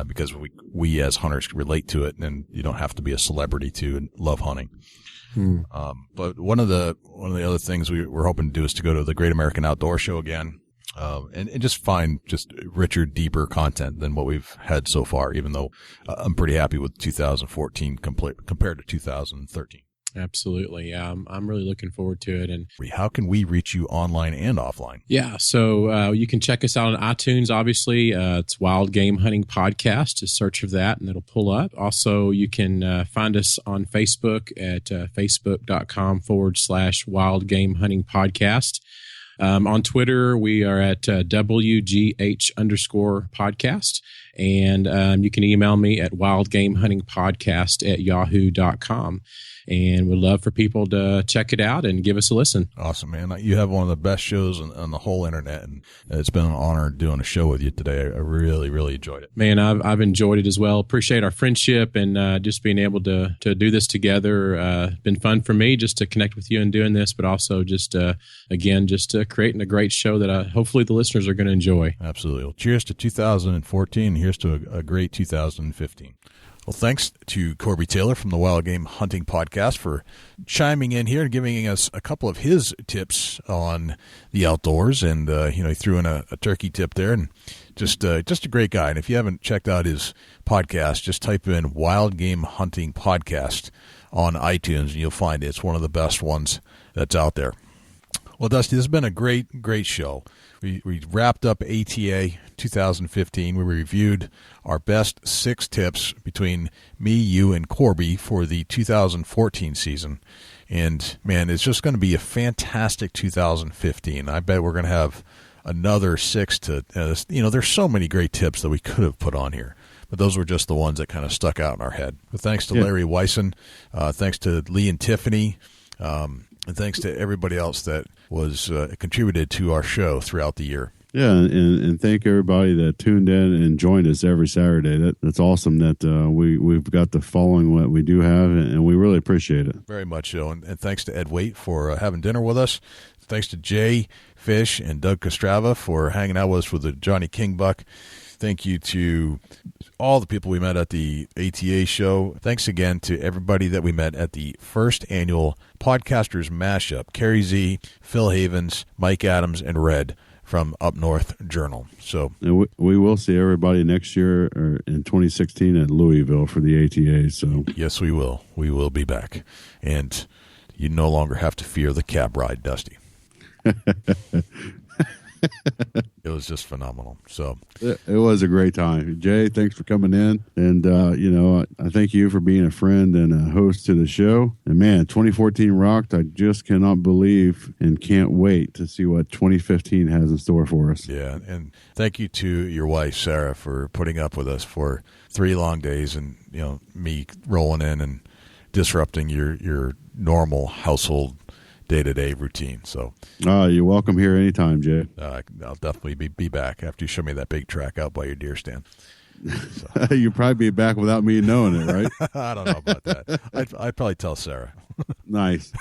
because we as hunters relate to it, and you don't have to be a celebrity to love hunting. But one of the other things we're hoping to do is to go to the Great American Outdoor Show again, and just find just richer, deeper content than what we've had so far, even though I'm pretty happy with 2014 compared to 2013. Absolutely. I'm really looking forward to it. And how can we reach you online and offline? Yeah. So you can check us out on iTunes, obviously. It's Wild Game Hunting Podcast. Just search for that and it'll pull up. Also, you can find us on Facebook at facebook.com/Wild Game Hunting Podcast. On Twitter, we are at WGH_podcast. And you can email me at wildgamehuntingpodcast@yahoo.com. And we'd love for people to check it out and give us a listen. Awesome, man. You have one of the best shows on the whole internet, and it's been an honor doing a show with you today. I really, really enjoyed it. Man, I've enjoyed it as well. Appreciate our friendship and just being able to do this together. Been fun for me just to connect with you and doing this, but also just, again, creating a great show that hopefully the listeners are going to enjoy. Absolutely. Well, cheers to 2014. Here's to a great 2015. Well, thanks to Korby Taylor from the Wild Game Hunting Podcast for chiming in here and giving us a couple of his tips on the outdoors. And, he threw in a turkey tip there, and just a great guy. And if you haven't checked out his podcast, just type in Wild Game Hunting Podcast on iTunes and you'll find it. It's one of the best ones that's out there. Well, Dusty, this has been a great, great show. We wrapped up ATA 2015. We reviewed our best 6 tips between me, you, and Korby for the 2014 season. And, man, it's just going to be a fantastic 2015. I bet we're going to have another 6 to, there's so many great tips that we could have put on here. But those were just the ones that kind of stuck out in our head. But thanks to Larry Weisen, thanks to Lee and Tiffany, and thanks to everybody else that was contributed to our show throughout the year. Yeah, and thank everybody that tuned in and joined us every Saturday. That's awesome that we've got the following what we do have, and we really appreciate it. Very much so. And thanks to Ed Waite for having dinner with us. Thanks to Jay Fish and Doug Kostrava for hanging out with us for the Johnny King Buck. Thank you to all the people we met at the ATA show. Thanks again to everybody that we met at the first annual Podcasters Mashup. Carrie Z, Phil Havens, Mike Adams, and Red from Up North Journal. So and we will see everybody next year or in 2016 at Louisville for the ATA. So yes, we will. We will be back. And you no longer have to fear the cab ride, Dusty. It was just phenomenal. So it was a great time. Jay, thanks for coming in. And, I thank you for being a friend and a host to the show. And man, 2014 rocked. I just cannot believe and can't wait to see what 2015 has in store for us. Yeah. And thank you to your wife, Sarah, for putting up with us for 3 long days and, me rolling in and disrupting your normal household day-to-day routine. So you're welcome here anytime, Jay. I'll definitely be back after you show me that big track out by your deer stand. So. You'll probably be back without me knowing it, right? I don't know about that. I'd probably tell Sarah. Nice.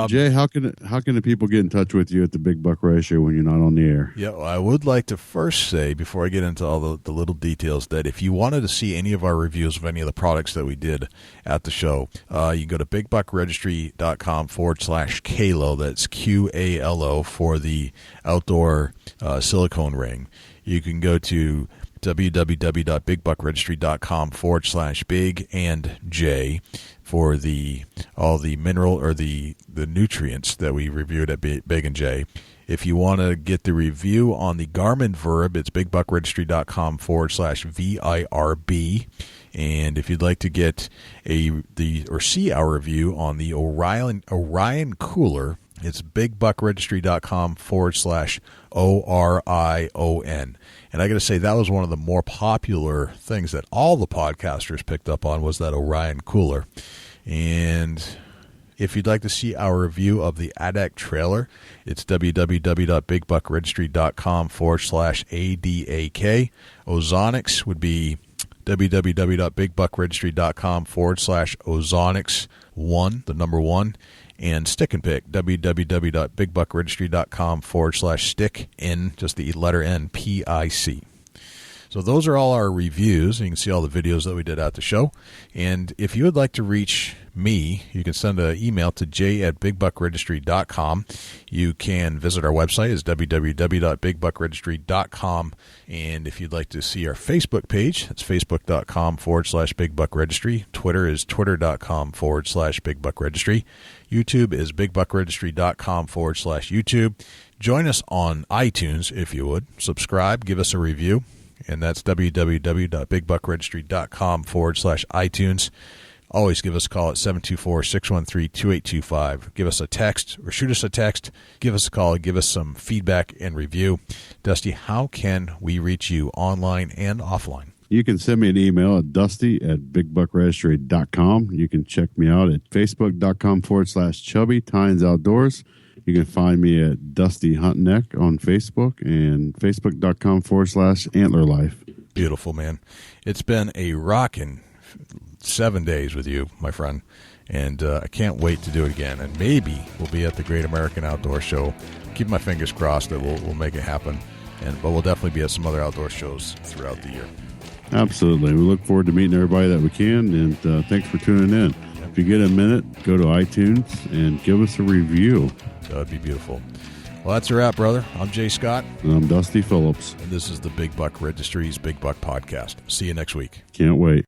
Jay, how can the people get in touch with you at the Big Buck Registry when you're not on the air? Yeah, well, I would like to first say, before I get into all the little details, that if you wanted to see any of our reviews of any of the products that we did at the show, you can go to bigbuckregistry.com/Kalo. That's QALO for the outdoor silicone ring. You can go to www.bigbuckregistry.com/big and J for all the mineral or the nutrients that we reviewed at Big and J. If you want to get the review on the Garmin Verb, it's bigbuckregistry.com/VIRB. And if you'd like to get see our review on the Orion Cooler, it's bigbuckregistry.com/ORION. And I got to say, that was one of the more popular things that all the podcasters picked up on was that Orion Cooler. And if you'd like to see our review of the ADAC trailer, it's www.bigbuckregistry.com/ADAK. Ozonics would be www.bigbuckregistry.com/Ozonics1, the number 1. And Stick and Pick, www.bigbuckregistry.com/stick in, just the letter N, PIC. So those are all our reviews. You can see all the videos that we did at the show. And if you would like to reach me, you can send an email to j@bigbuckregistry.com. You can visit our website. It's www.bigbuckregistry.com. And if you'd like to see our Facebook page, it's facebook.com/bigbuckregistry. Twitter is twitter.com/bigbuckregistry. YouTube is bigbuckregistry.com/YouTube. Join us on iTunes if you would. Subscribe, give us a review. And that's www.bigbuckregistry.com/iTunes. Always give us a call at 724-613-2825. Give us a text or shoot us a text. Give us a call. Give us some feedback and review. Dusty, how can we reach you online and offline? You can send me an email at dusty@bigbuckregistry.com. You can check me out at facebook.com/chubbytinesoutdoors. You can find me at Dusty Hunt Neck on Facebook and facebook.com/antlerlife. Beautiful, man. It's been a rockin' 7 days with you, my friend, and I can't wait to do it again. And maybe we'll be at the Great American Outdoor Show. Keep my fingers crossed that we'll make it happen. But we'll definitely be at some other outdoor shows throughout the year. Absolutely. We look forward to meeting everybody that we can, and thanks for tuning in. If you get a minute, go to iTunes and give us a review. That would be beautiful. Well, that's a wrap, brother. I'm Jay Scott. And I'm Dusty Phillips. And this is the Big Buck Registry's Big Buck Podcast. See you next week. Can't wait.